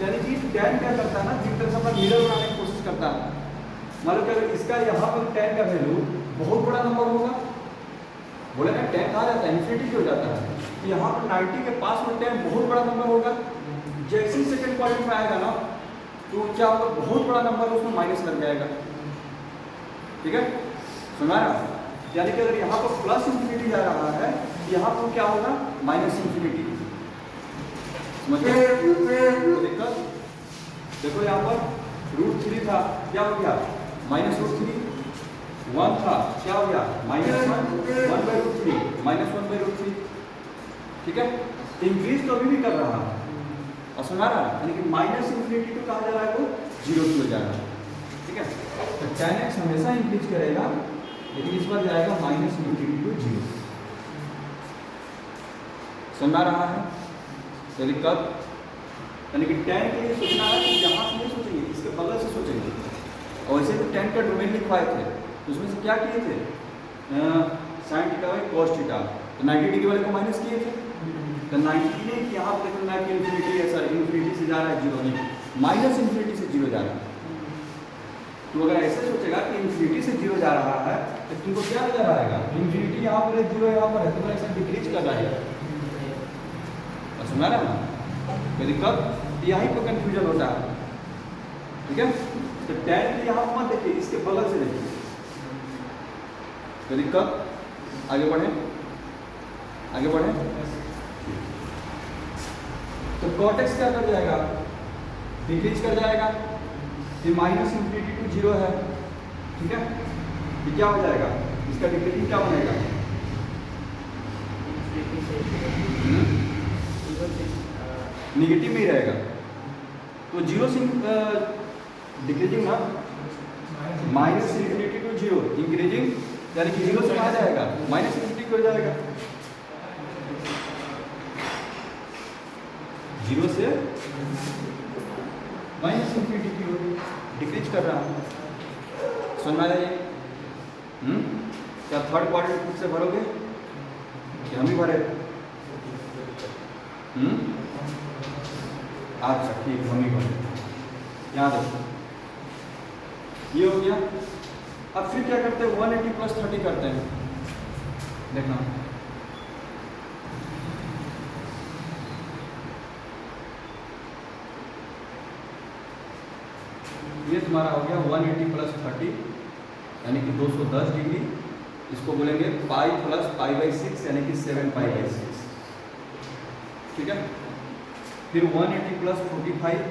यानी कि tan क्या करता है ना, जिस तरह से अपना मिरर बनाने की कोशिश करता है, मान लो कि अगर इसका यहाँ पर tan का वैल्यू बहुत बड़ा नंबर होगा, बोले ना tan कहाँ जाता है, इंफिनिटी हो जाता है, तो यहाँ पर 90 के पास में tan बहुत बड़ा नंबर होगा, जैसे ही सेकंड क्वाड्रेंट में आएगा ना, तो क्या होगा, बहुत बड़ा नंबर उसमें माइनस लग जाएगा, ठीक है, सुना रहा, यानी कि अगर यहाँ पर प्लस इंफिनिटी जा रहा है, यहाँ पर क्या होगा, माइनस इंफिनिटी, समझिए, दिक्कत देखो, यहाँ पर √3 था, क्या हो गया, -√3, 1 था, क्या हो गया, -1 1/√3, -1/√3, ठीक है। इंक्रीज तो अभी भी कर रहा है, और सुना रहा, यानी कि माइनस इंफिनिटी टू कहाँ जा रहा है, वो 0 की हो जाएगा, ठीक है। तो tan x हमेशा इंक्रीज करेगा, लेकिन इस बार जाएगा -इंफिनिटी टू 0, समझ रहा है, तो दिक्कत, यानी कि tan के लिए सोचना है, यहाँ से नहीं सोचेंगे, इसके बगल से सोचेंगे, और ऐसे तो tan का डोमेन लिखवाए थे, तो उसमें से क्या किए थे, sin theta by cos theta, तो 90 डिग्री वाले को माइनस किए थे, तो 90 नहीं कि यहाँ देखो ना कि इंफिनिटी है, सर इंफिनिटी से जा रहा है 0 नहीं, माइनस इंफिनिटी से 0 जा रहा है, तो अगर ऐसे सोचेगा कि इंफिनिटी से 0 जा रहा है, तो तुमको क्या नजर आएगा, इंफिनिटी यहाँ पर है, 0 यहाँ पर है, तो ऐसा डिक्रीज कर रहा है, सुना रहा ना, कोई दिक्कत, यहीं पर कंफ्यूजन होता है, ठीक है। तो tan के यहाँ मत देखिए, इसके बगल से देखिए, कोई दिक्कत, आगे बढ़े, आगे बढ़े। तो cot x क्या कर जाएगा, डिक्रीज कर जाएगा, ये -इंफिनिटी टू 0 है, ठीक है, ये क्या हो जाएगा, इसका डिक्रीजिंग क्या बनेगा, निगेटिव में ही रहेगा, तो 0 से डिक्रीजिंग ना, -इंफिनिटी टू 0 इंक्रीजिंग, यानी कि 0 से कहाँ जाएगा, -इंफिनिटी की हो जाएगा, 0 से -इंफिनिटी की ओर डिक्रीज कर रहा है, समझ में आ जाइए। क्या थर्ड क्वाड्रेंट खुद से भरोगे कि हम ही भरे, अच्छा ठीक, हम ही भरे, याद रखो, ये हो गया। अब फिर क्या करते हैं, 180 + 30 करते हैं, देखना ये तुम्हारा हो गया 180 प्लस 30 यानी कि 210 डिग्री। इसको बोलेंगे पाई प्लस पाई बाई 6 यानी कि 7 पाई बाई 6। ठीक है, फिर 180 प्लस 45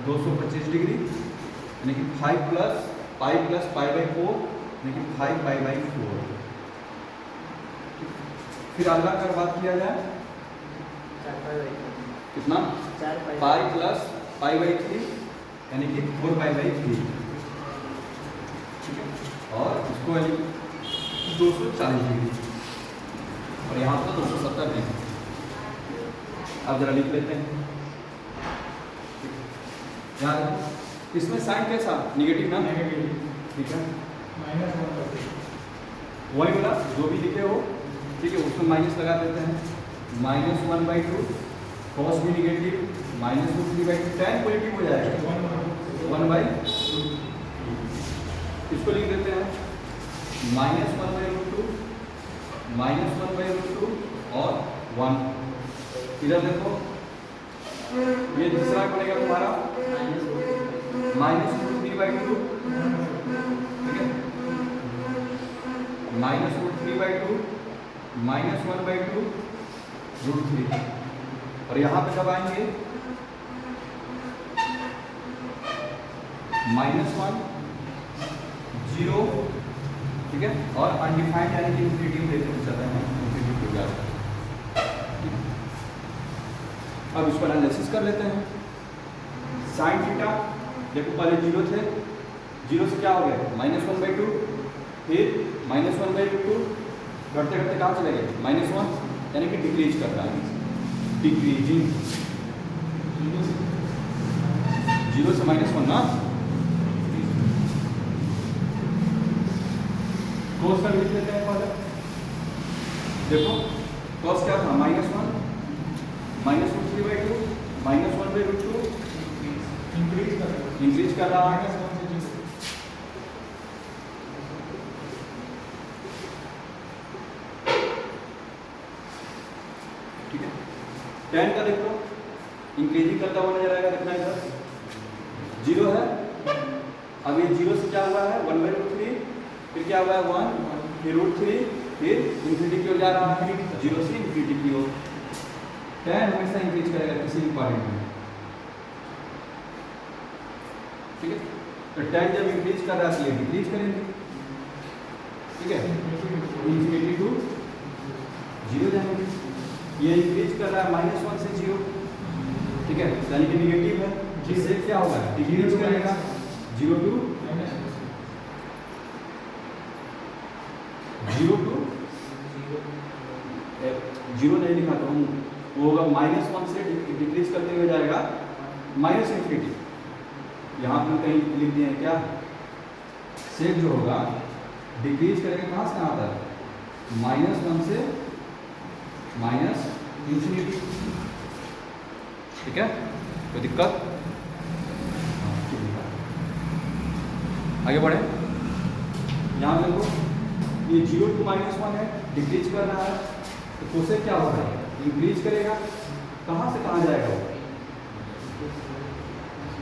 225 डिग्री यानी कि 5 प्लस पाई बाई 4 यानी कि 5 पाई बाई 4। फिर अगला कर बात किया जाए कितना पाई प्लस पाई बाई 3 यानी कि 4 पाई बाई 3। ठीक है, और इसको 240 डिग्री और यहाँ पर 270 डिग्री। अब जरा लिख लेते हैं यार, इसमें साइन कैसा नेगेटिव ना, ठीक है वही बोला जो भी लिखे हो, ठीक है उसमें माइनस लगा देते हैं। -1/2 कॉस भी निगेटिव -3/2 tan पॉजिटिव हो जाएगा 1/2। इसको लिख देते हैं -1/√2 -1/√2 और 1। इधर देखो ये दूसरा बनेगा तुम्हारा -√3/2, ठीक है -√3/2 -1/2√3। और यहाँ पे कब आएंगे -1 0, ठीक है और अनडिफाइंड यानी कि इंफिनिटी लेते चलते हैं, इंफिनिटी हो जाता है। अब इसको एनालिसिस कर लेते हैं। साइन थीटा देखो पहले 0 थे, 0 से क्या हो गया -1/2, फिर -1/2 घटते घटते कहाँ चले गए -1 यानी कि डिक्रीज कर रहा है, डिक्रीजिंग 0 से -1 ना। कॉस का लिख लेते हैं पहले। देखो कॉस क्या था -1 -√3/2 -1/√2 इंक्रीज कर रहा है। ठीक है, tan का देख लो इंक्रीजिंग करता हुआ नजर आएगा, कितना इधर 0 है। अब ये 0 से क्या हुआ है 1/√3, फिर क्या हुआ है 1, फिर √3, फिर इंफिनिटी की ओर जा रहा है, 0 से इंफिनिटी की ओर। tan हमेशा इंक्रीज करेगा किसी भी पॉइंट में, ठीक है। तो tan जब इंक्रीज कर रहा है तो ये डिक्रीज करेंगे, ठीक है इंफिनिटी टू 0 जाएंगे। ये इंक्रीज कर रहा है -1 से 0, ठीक है यानी कि निगेटिव है, जिससे क्या होगा डिक्रीज करेगा 0 टू 0 नहीं लिखा तो हूँ, वो होगा -1 से डिक्रीज करते हुए जाएगा -∞। यहाँ पर कहीं लिख दिए हैं क्या, सेक जो होगा डिक्रीज करेगा कहाँ से कहाँ तक -1 से -∞। ठीक है, कोई दिक्कत? आगे बढ़े। यहाँ देखो ये 0 to -1 है, डिक्रीज कर रहा है तो कोसेक क्या होगा इंक्रीज करेगा, कहाँ से कहाँ जाएगा वो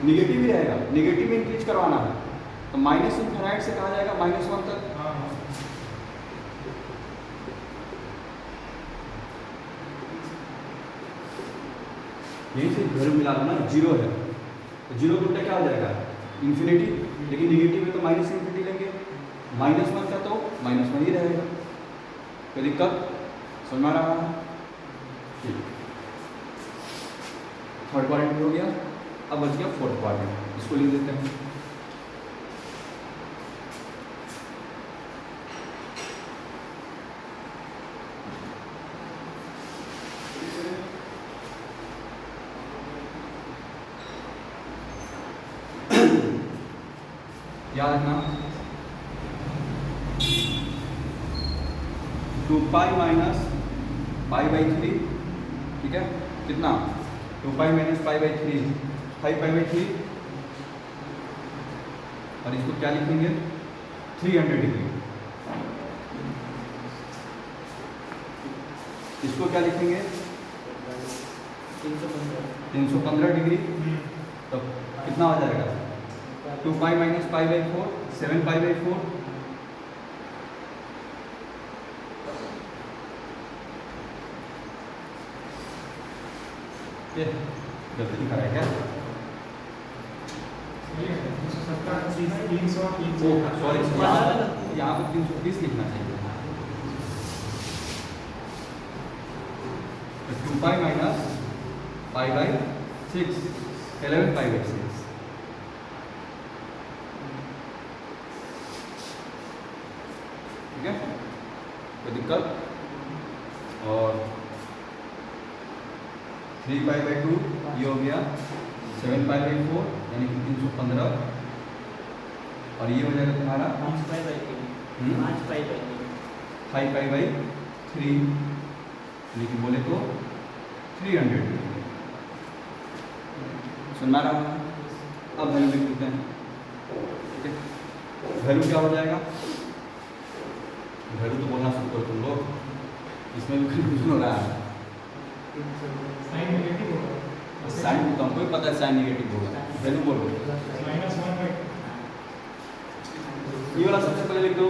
निगेटिव ही रहेगा, निगेटिव में इंक्रीज करवाना है तो -∞ से कहाँ जाएगा -1 तक। यहीं से घर मिला लो ना, 0 है तो 0 को उल्टा क्या हो जाएगा इंफिनिटी, लेकिन निगेटिव में तो -∞ लेंगे, -1 का तो -1 ही रहेगा। कोई दिक्कत समझ में आ रहा है? ठीक, थर्ड क्वाड्रेंट हो गया, अब बच गया फोर्थ क्वाड्रेंट, इसको लिख देते हैं। याद रखना 2π माइनस π/3, ठीक है कितना 2π माइनस π/3 5π/3, और इसको क्या लिखेंगे 300 डिग्री। इसको क्या लिखेंगे 315 डिग्री। तो कितना हो जाएगा 2 pi minus pi by 4, 7 pi by 4। ये गलती दिखा रहा है क्या? सॉरी, यहाँ पर 330 लिखना चाहिए। 2 pi minus pi by 6, 11 pi by 6। ठीक है, कोई दिक्कत? और 3 पाई बाई 2 ये हो गया 7 पाई बाई 4 यानी कि 315। और ये हो जाएगा तुम्हारा 5 पाई बाई 3, लेकिन बोले तो 300। सुनना रहा है? अब वैल्यू लिख देते हैं। ठीक है, वैल्यू क्या हो जाएगा? वैल्यू तो बोलना शुरू करो तुम लोग, इसमें भी कंफ्यूजन हो रहा है। साइन तो हमको ही पता है साइन नेगेटिव होगा। वैल्यू बोलो। ये वाला सबसे पहले लिख दो।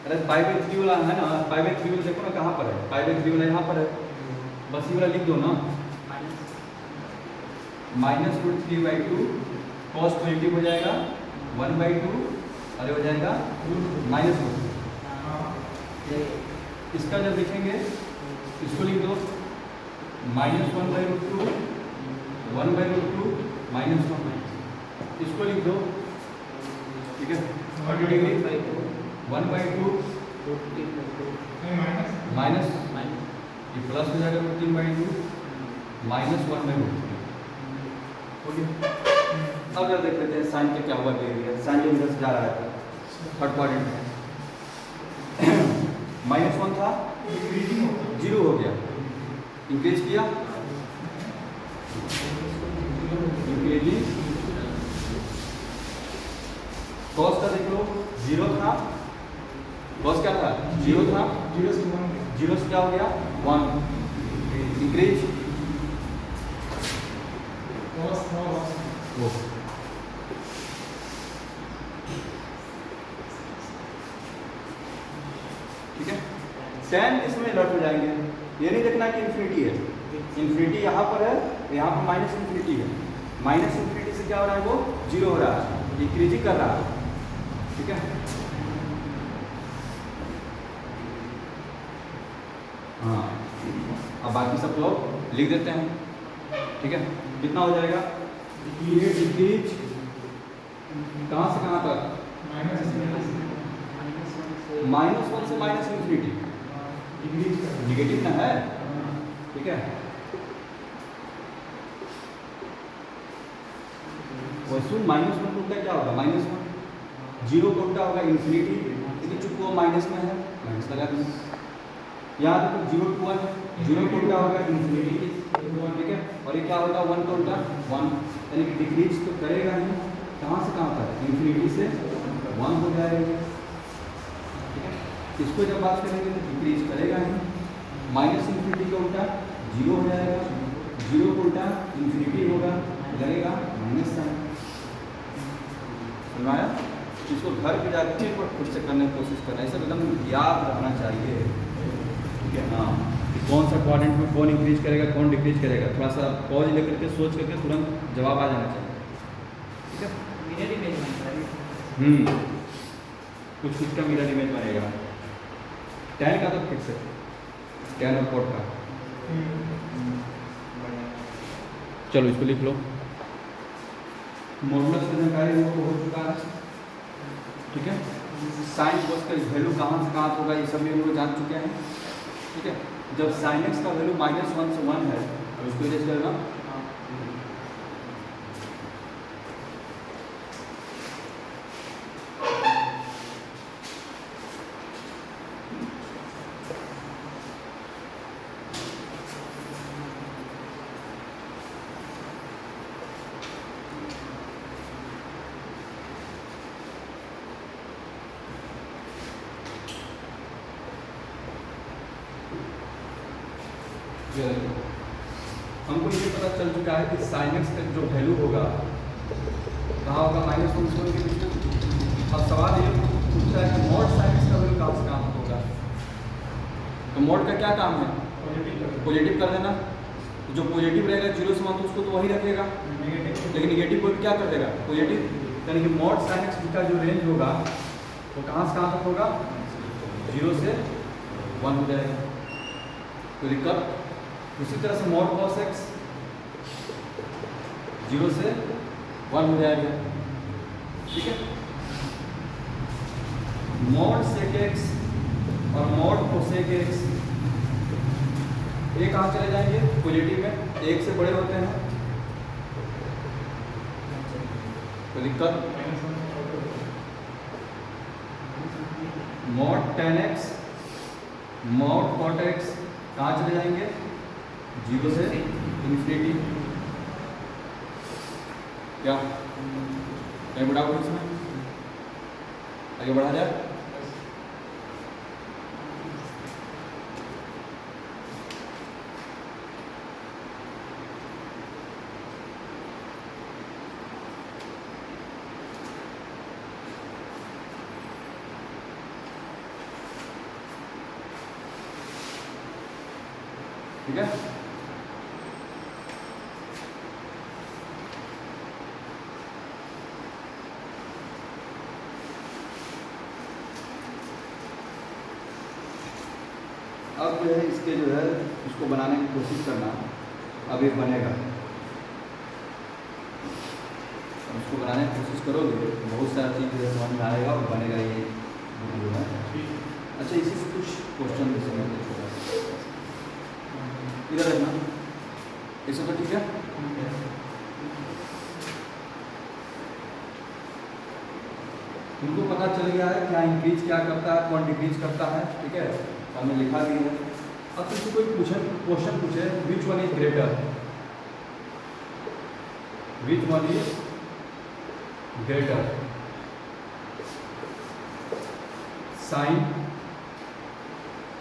अरे पाई बाई 3 वाला है ना, पाई बाई 3 वाला देखो ना कहाँ पर है, पाई बाई 3 वाला यहाँ पर है, बस ये वाला लिख दो ना। -√3/2 कॉस पॉजिटिव हो जाएगा 1/2 और ये हो जाएगा -1। इसका जब लिखेंगे इसको लिख दो -1/√2 1/√2 -1। इसको लिख दो। ठीक है, 1/2 माइनस ये प्लस हो जाएगा √3/2 -1/√3। ओके, अब जब देख लेते हैं साइन का क्या हुआ बिहेवियर। साइन जो इधर से जा रहा है थर्ड क्वाड्रेंट में -1 था, 0 हो गया, इंक्रीज किया, इंक्रीजिंग। कॉस का देख लो 0 था, कॉस क्या था 0 था, 0 से क्या हो गया 1, इंक्रीज वो। ठीक है, tan इसमें अलर्ट हो जाएंगे। ये नहीं देखना कि इन्फिनिटी है, इन्फिनिटी यहाँ पर है, यहाँ पर माइनस इन्फिनिटी है। माइनस इन्फिनिटी से क्या हो रहा है, वो 0 हो रहा है, इंक्रीजिंग कर रहा है। ठीक है, हाँ, अब बाकी सब लोग लिख देते हैं। ठीक है, कितना हो जाएगा ये डिक्रीज कहाँ से कहाँ तक? -1 से माइनस इन्फिनिटी, निगेटिव ना है। ठीक है, वैसे -1 को उल्टा क्या होगा -1, 0 को उल्टा होगा इन्फिनिटी, लेकिन चूंकि वो माइनस में है माइनस लगा देंगे। यहाँ देखो 0 to 1, 0 को उल्टा होगा इन्फिनिटी। ठीक है, और ये क्या होगा 1 को उल्टा 1, यानी कि डिक्रीज तो करेगा ही। कहाँ से कहाँ तक? इन्फिनिटी से 1 हो जाएगा। ठीक है, इसको जब बात करेंगे तो डिक्रीज करेगा ही, माइनस इन्फिनिटी का उल्टा 0 हो जाएगा, 0 को उल्टा इन्फिनिटी होगा, लगेगा माइनस साइन। समझाया? इसको घर पे जाके एक बार खुद से करने की कोशिश करना, इसे एकदम याद रखना चाहिए। ठीक है, हाँ, कौन सा क्वाड्रेंट में कौन इंक्रीज करेगा कौन डिक्रीज करेगा, थोड़ा सा पॉज लेकर के सोच करके तुरंत जवाब आ जाना चाहिए। ठीक है, कुछ का मिरर इमेज बनेगा। tan का तो फिक्स है, tan और cot का। चलो इसको लिख लो। मॉडुलस की जानकारी वो हो चुका है। ठीक है, साइन कॉस का वैल्यू कहाँ से कहाँ होगा ये सब भी हम लोग जान चुके हैं। ठीक है, जब साइन एक्स का वैल्यू -1 से 1 है और उसको इरेज करना, हमको ये पता चल चुका है कि साइन एक्स का जो वैल्यू होगा कहाँ होगा -1 के बीच में। अब सवाल ये पूछता है कि मॉड साइन एक्स का वैल्यू कहाँ से कहाँ होगा। तो मॉड का क्या काम है, पॉजिटिव कर देना। तो जो पॉजिटिव रहेगा 0 से 1 तो उसको तो वही रखेगा, लेकिन निगेटिव को भी क्या कर देगा, पॉजिटिव। यानी कि मॉड साइन एक्स का जो रेंज होगा वो कहाँ से कहाँ तक होगा, 0 से 1 हो जाएगा। तो दिक्कत उसी तरह से मॉड कॉस एक्स 0 से 1 हो जाएगा, ठीक है। मॉड सेक एक्स और मॉड कोसेक एक्स ये कहाँ चले जाएंगे, पॉजिटिव में, 1 से बड़े होते हैं। तो दिक्कत mod tan x mod cot x कहाँ चले जाएंगे, 0 से इन्फिनिटी। क्या कहीं बढ़ा हुआ इसमें, आगे बढ़ा जाए। ठीक है, अब जो है इसके जो है इसको बनाने की कोशिश करना। अब ये बनेगा, उसको बनाने की कोशिश करोगे तो बहुत सारा चीज़ जो है समझ में आएगा और बनेगा ये जो है। अच्छा, इसी से कुछ क्वेश्चन भी समझ छोटा इधर रखना, ऐसा तो ठीक है। तुमको पता चल गया है क्या इंक्रीज क्या करता है, कौन डिक्रीज करता है, ठीक है, हमने लिखा भी है। अब तुमसे कोई क्वेश्चन पूछे which one is greater, which one is greater, sine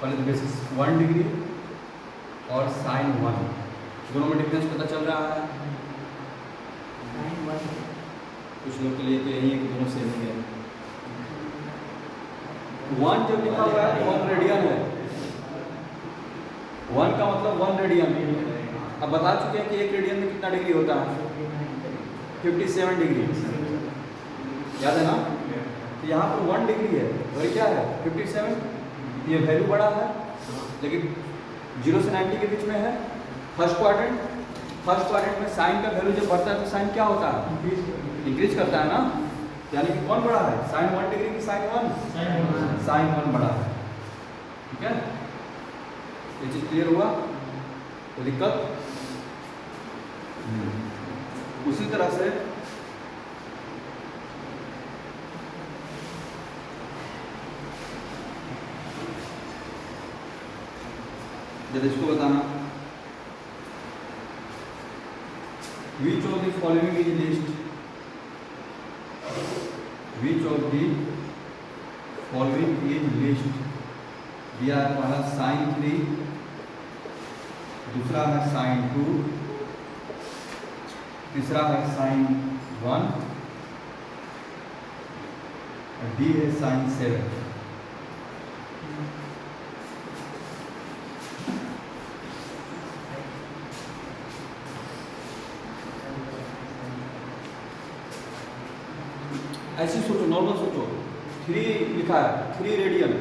पर बेसिस 1 डिग्री और साइन 1, दोनों में डिफरेंस पता चल रहा है। कुछ लोग के लिए तो यही है कि दोनों सेम ही है। 1 जब लिखा हुआ है तो 1 रेडियन है, 1 का मतलब 1 रेडियन। अब बता चुके हैं कि 1 रेडियन में कितना डिग्री होता है, 57 डिग्री, याद है ना। तो यहाँ पर 1 डिग्री है और क्या है 57, ये वैल्यू बड़ा है, लेकिन 0 से 90 के बीच में है। फर्स्ट क्वाड्रेंट में साइन का वैल्यू जब बढ़ता है तो साइन क्या होता है, इंक्रीज करता है ना। यानी कि कौन बड़ा है, साइन 1 डिग्री की साइन 1, साइन 1 बड़ा है, ठीक है। ये चीज क्लियर हुआ, तो दिक्कत उसी तरह से जब इसको बताना, which of the following is list, which of the following is list दिया है। पहला साइन 3, दूसरा है साइन 2, तीसरा है साइन 1, डी है साइन 7। ऐसे सोचो, नॉर्मल सोचो, 3 लिखा है, 3 रेडियन,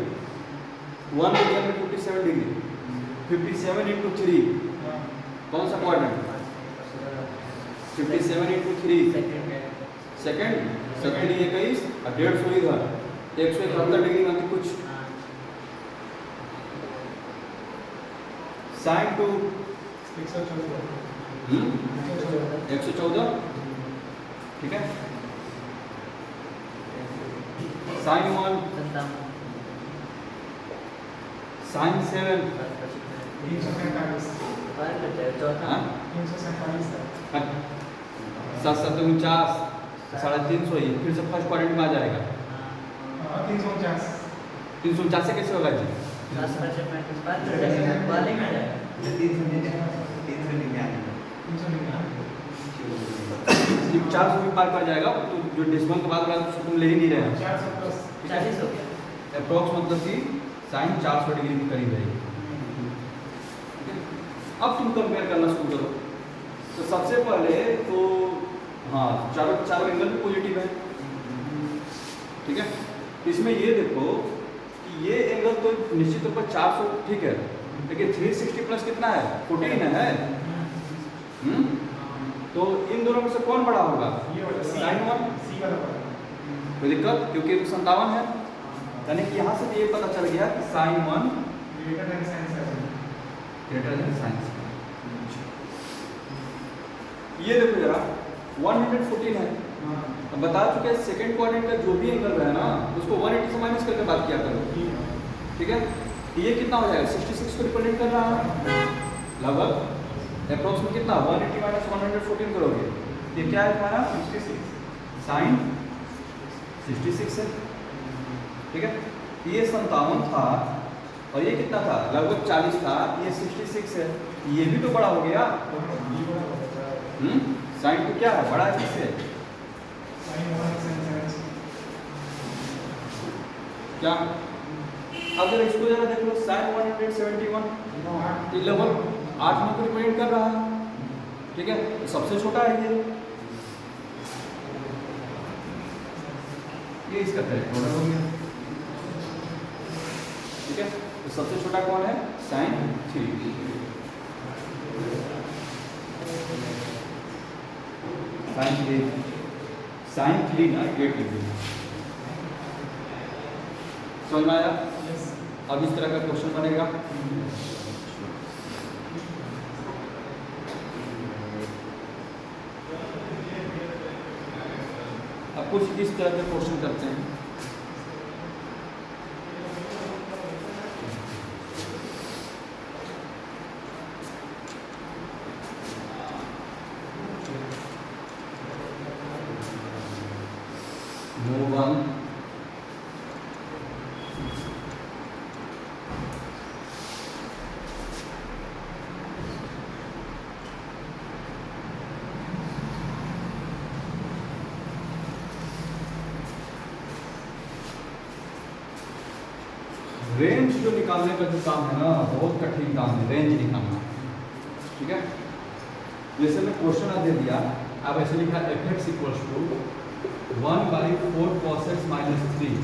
1 रेडियन में 57 डिग्री, 57 इंटू 3 कौन सा क्वाड्रेंट, 57 इंटू 3 सेकेंड, 70 21 और 150 इधर, 171 डिग्री में कुछ। साइन 2 114, ठीक है। साइन 1, साइन 7, 749, 350, फिर से फर्स्ट क्वाड्रेंट में आ जाएगा। 349 से कैसे होगा जी, 399 400 भी पार कर जाएगा, तो जो डेसिमल के बाद वाला उसको तुम ले ही नहीं रहे हो। 400 प्लस 40 हो गया अप्रॉक्स, मतलब कि साइन 400 डिग्री के करीब रहेगी। ठीक है, अब तुम कंपेयर करना शुरू करो। तो सबसे पहले तो हाँ, चारों एंगल भी पॉजिटिव है। ठीक है, इसमें ये देखो कि ये एंगल तो निश्चित तौर पर 400 ठीक है, लेकिन 360 प्लस कितना है, 14 है। तो इन दोनों में से कौन बड़ा होगा, साइन 1। कोई दिक्कत, क्योंकि 57 है, यानी कि यहाँ से भी ये पता चल गया कि साइन 1 ग्रेटर देन साइन 7। ये देखो जरा 114 है। अब बता चुके हैं सेकंड क्वाड्रेंट का जो भी एंगल है ना, उसको 180 से माइनस करके बात किया करो। ठीक है, ये कितना हो जाएगा, 66 को रिप्रेजेंट कर रहा है लगभग, अप्रोक्स में कितना, 180 माइनस 114 करोगे, ये क्या है तुम्हारा 66 साइन 66 है। ठीक है, ये 57 था और ये कितना था, लगभग 40 था, ये 66 है, ये भी तो बड़ा हो गया। साइन तो क्या है, बड़ा है किससे, क्या। अगर इसको जरा देख लो, साइन 171 लगभग 8 में को रिप्रेजेंट कर रहा है। ठीक है, तो सबसे छोटा है ये इसका करेक्ट ऑर्डर हो गया। ठीक है, तो सबसे छोटा कौन है, साइन 3। साइन 3 ना 8 डिग्री। समझ में आया। अब इस तरह का क्वेश्चन बनेगा। अब कुछ इस तरह के क्वेश्चन करते हैं। Move on. रेंज जो निकालने का जो काम है ना, बहुत कठिन काम है रेंज निकालना। ठीक है, जैसे मैं क्वेश्चन दे दिया, अब ऐसे लिखा fx equals to 1/4 cos x minus 3।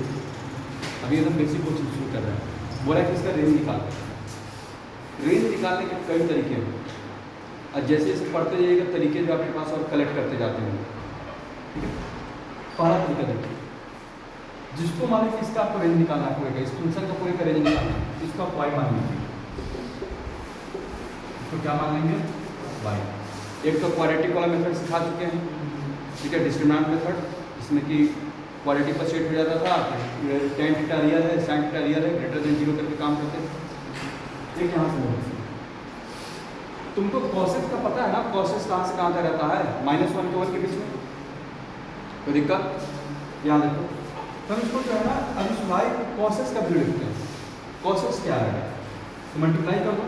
अभी एकदम बेसिक क्वेश्चन शुरू कर रहे हैं। बोला कि इसका रेंज निकाल। रेंज निकालने के कई तरीके हैं, और जैसे जैसे पढ़ते जाइएगा तरीके जो आपके पास और कलेक्ट करते जाते हैं। ठीक है, पहला तरीका देखिए, जिसको माने कि इसका आपको रेंज निकालना पड़ेगा, इस फंक्शन का पूरे का रेंज निकालना, इसको आप y मान लीजिए। इसको क्या मान लेंगे, y। एक तो क्वाड्रेटिक वाला मेथड सिखा चुके हैं। ठीक है, डिस्क्रिमिनेंट मेथड, जिसमें कि क्वाड्रेटिक पर सेट हो जाता था, tan थीटा रियल है, sin थीटा रियल है, ग्रेटर देन 0 करके काम करते हैं। एक यहाँ से बोलो, तुमको cos x का पता है ना, cos x कहाँ से कहाँ तक रहता है, -1 के 1 के बीच में। कोई दिक्कत, यहाँ देखो, तो हम इसको जो है ना, अब इस y cos x का वैल्यू लिखते हैं। cos x क्या है, तो मल्टीप्लाई कर दो।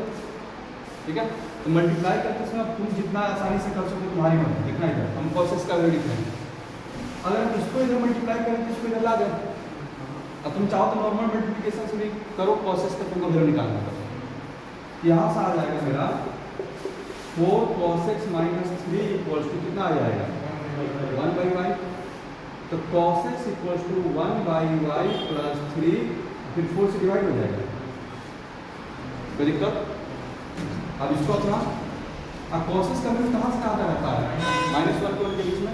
ठीक है, तो मल्टीप्लाई करते समय तुम जितना आसानी से कर सको तुम्हारी मर्जी, लिखना इधर, हम cos x का वैल्यू लिख रहे हैं। अगर हम इसको इधर मल्टीप्लाई करें तो इसको इधर ला दें, और तुम चाहो तो नॉर्मल मल्टीप्लिकेशन से भी करो, cos x का तुमको वैल्यू निकालना पड़ेगा। यहाँ से आ जाएगा मेरा 4 cos x minus 3 equals to कितना आ जाएगा, 1/y। तो cos x equals to 1/y plus 3, फिर 4 से डिवाइड हो जाएगा। कोई दिक्कत। अब इसको अपना, अब cos x का वैल्यू कहाँ से कहाँ तक रहता है, -1 के 1 के बीच में,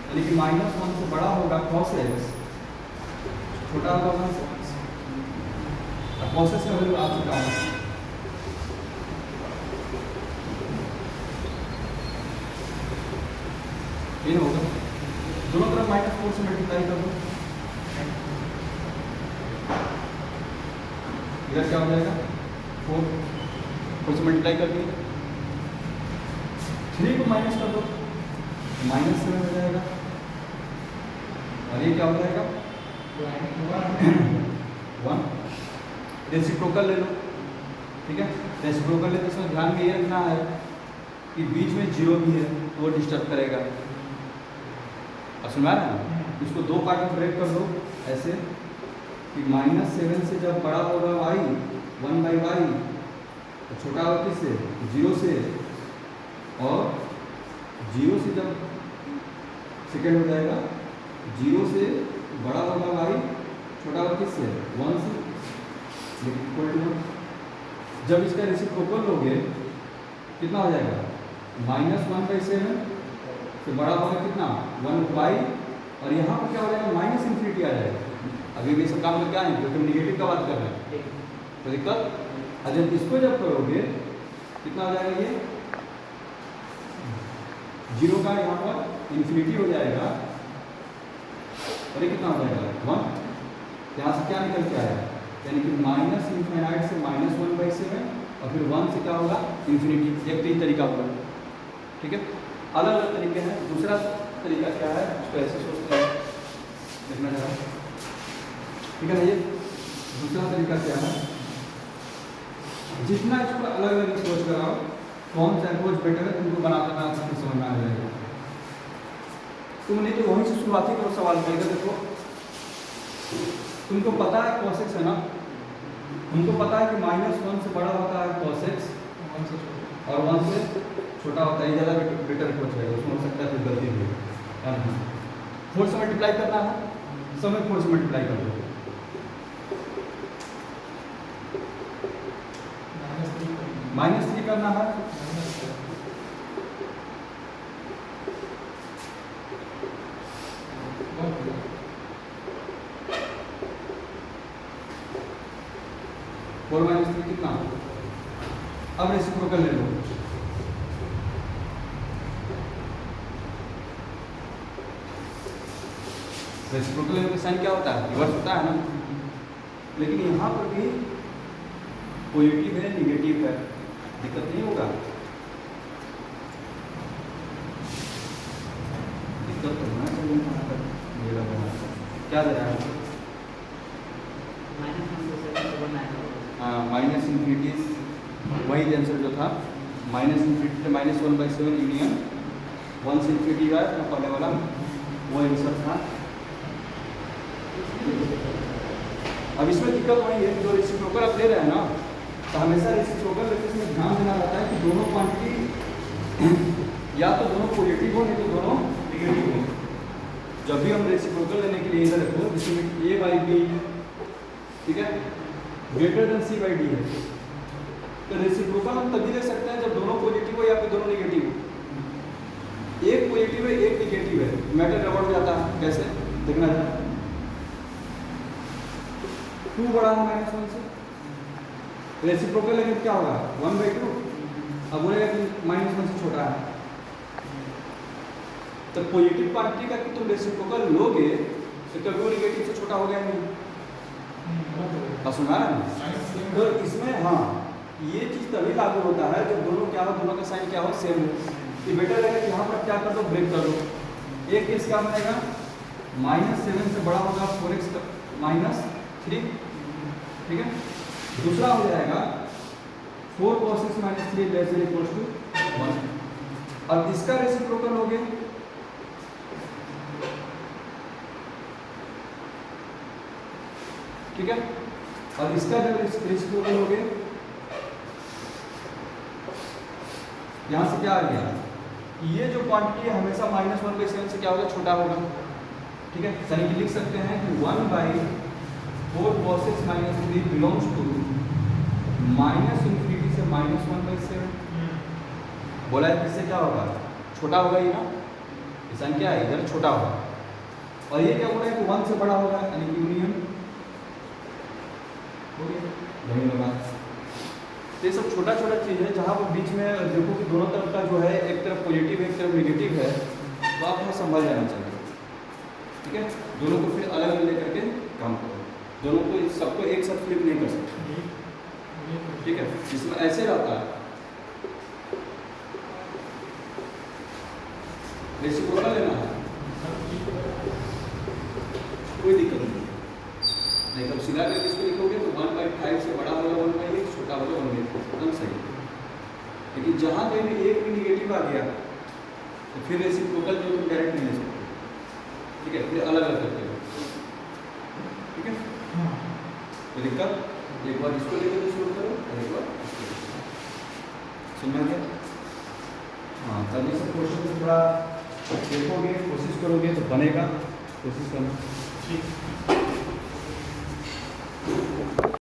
यानी कि -1 से बड़ा होगा cos x, छोटा होगा 1 से। अब cos x का वैल्यू आपसे कहाँ है, ये होगा, दोनों तरफ -4 से मल्टीप्लाई कर दो, इधर क्या हो जाएगा 4 से मल्टीप्लाई कर दिए, 3 को माइनस कर दो, -7 हो जाएगा, और ये क्या हो जाएगा 1। रेसिप्रोकल ले लो। ठीक है, रेसिप्रोकल लेते समय ध्यान में ये रखना है कि बीच में 0 भी है तो वो डिस्टर्ब करेगा। अब सुना रहे हैं, इसको दो पार्ट में ब्रेक कर दो ऐसे कि -7 से जब बड़ा होगा y 1/y, तो छोटा होगा किससे? 0 से, और 0 से जब सेकेंड हो जाएगा 0 से बड़ा होगा y, छोटा होगा किससे? 1 से, इक्वल टू 1। जब इसका रेसिप्रोकल लोगे कितना हो जाएगा? -1/7 से बड़ा होगा कितना? 1/, और यहाँ पर क्या हो जाएगा? -∞ आ जाएगा। अभी भी सब काम करके आए क्योंकि हम निगेटिव का बात कर रहे हैं, तो दिक्कत। और जब इसको जब करोगे कितना हो जाएगा? ये 0 का यहाँ पर इन्फिनिटी हो जाएगा, और ये कितना हो जाएगा? 1। यहाँ से क्या निकल के आया? यानी कि -∞ से -1/7, और फिर 1 से क्या होगा? इन्फिनिटी। एक 3 तरीका होगा, ठीक है। अलग अलग तरीके हैं। दूसरा तरीका क्या है, उसको ऐसे सोचते हैं, देखना जरा, ठीक है ना। ये दूसरा तरीका क्या है, जितना इसको अलग अलग सोच कराओ, कौन सा अप्रोच बेटर है, तुमको बनाते बनाते फिर समझ में आ जाएगा। तुम नहीं तो वहीं से शुरुआती करो सवाल करेगा। देखो तुमको पता है cos x है ना, तुमको पता है कि -1 से बड़ा होता है cos x, और 1 से छोटा होता है। ज़्यादा बेटर अप्रोच है, उसमें हो सकता है फिर गलती हुई। 4 से मल्टीप्लाई करना है, समय 4 से मल्टीप्लाई कर दो, -3 करना है, -3 कितना? अब रेसिप्रोकल ले लो, रेसिप्रोकल लेने का साइन क्या होता है? रिवर्स होता है ना। लेकिन यहाँ पर भी पॉजिटिव है, निगेटिव है, दिक्कत नहीं होगा। दिक्कत तो होना चाहिए यहाँ पर। ये लगा क्या दे रहा है? हाँ, -∞, वही आंसर जो था, -∞ से -1/7 यूनियन 1 से इन्फिनिटी का पहले वाला वो आंसर था। अब इसमें दिक्कत वही है, जो रेसिप्रोकल आप ले रहे हैं ना, तो हमेशा रेसिप्रोकल लेते इसमें ध्यान देना रहता है कि दोनों क्वांटिटी या तो दोनों पॉजिटिव हो, नहीं तो दोनों निगेटिव हो। जब भी हम रेसिप्रोकल लेने के लिए इधर रखो, जिसमें a/b, ठीक है, ग्रेटर देन c/d है, तो रेसिप्रोकल हम तभी दे सकते हैं जब दोनों पॉजिटिव हो या फिर दोनों निगेटिव हो। एक पॉजिटिव है, एक निगेटिव है, मैटर गड़बड़ हो जाता है। कैसे देखना है? 2 बड़ा है -1 से, रेसिप्रोकल लेंगे क्या होगा? 1/2। अब बोलेगा कि -1 से छोटा है, तो पॉजिटिव क्वांटिटी का कि तुम रेसिप्रोकल लोगे तो कभी वो निगेटिव से छोटा हो गया नहीं। सुना है? तो इसमें हाँ, ये चीज़ तभी लागू होता है जब दोनों क्या हो, दोनों का साइन क्या हो, सेम हो। कि बेटर रहेगा कि यहाँ पर क्या कर दो? ब्रेक कर दो। एक केस क्या बनेगा? -7 से बड़ा होगा 4x -3, ठीक है। दूसरा हो जाएगा 4 cos x -3 ≤ 1। अब इसका रेसिप्रोकल हो गया, ठीक है। और इसका जब रेसिप्रोकल हो गया, यहां से क्या आ गया? ये जो क्वांटिटी है हमेशा -1/7 से क्या होगा? छोटा होगा, ठीक है। यानी कि लिख सकते हैं कि 1/4 cos x -3 बिलोंग्स टू -∞ से -1/7। बोला है इससे क्या होगा? छोटा होगा ये ना, निशान क्या है? इधर छोटा होगा। और ये क्या बोला है कि 1 से बड़ा होगा, यानी कि यूनियन हो गया। वही लगा। तो ये सब छोटा छोटा चीज़ है जहाँ पर बीच में देखो कि दोनों तरफ का जो है, एक तरफ पॉजिटिव है एक तरफ नेगेटिव है, तो आप यहाँ संभाल जाना चाहिए, ठीक है। दोनों को फिर अलग अलग लेकर के काम करो, दोनों को सबको एक साथ फ्लिप नहीं कर सकते, ठीक है। जिसमें ऐसे रहता है रेसिप्रोकल लेना है, कोई दिक्कत नहीं। नहीं, अब सीधा करके इसको लिखोगे तो 1/5 से बड़ा होगा 1/8, छोटा होगा 1/8, एकदम सही। लेकिन जहाँ कहीं भी एक भी निगेटिव आ गया तो फिर रेसिप्रोकल जो तुम डायरेक्ट नहीं ले सकते, ठीक है, फिर अलग अलग करते हो, ठीक है। कोई दिक्कत? एक बार इसको लेकर शुरू करो और एक बार इसको लेकर। सुनना क्या? हाँ, तब ये सब क्वेश्चन को थोड़ा देखोगे, कोशिश करोगे तो बनेगा, कोशिश करना। ठीक।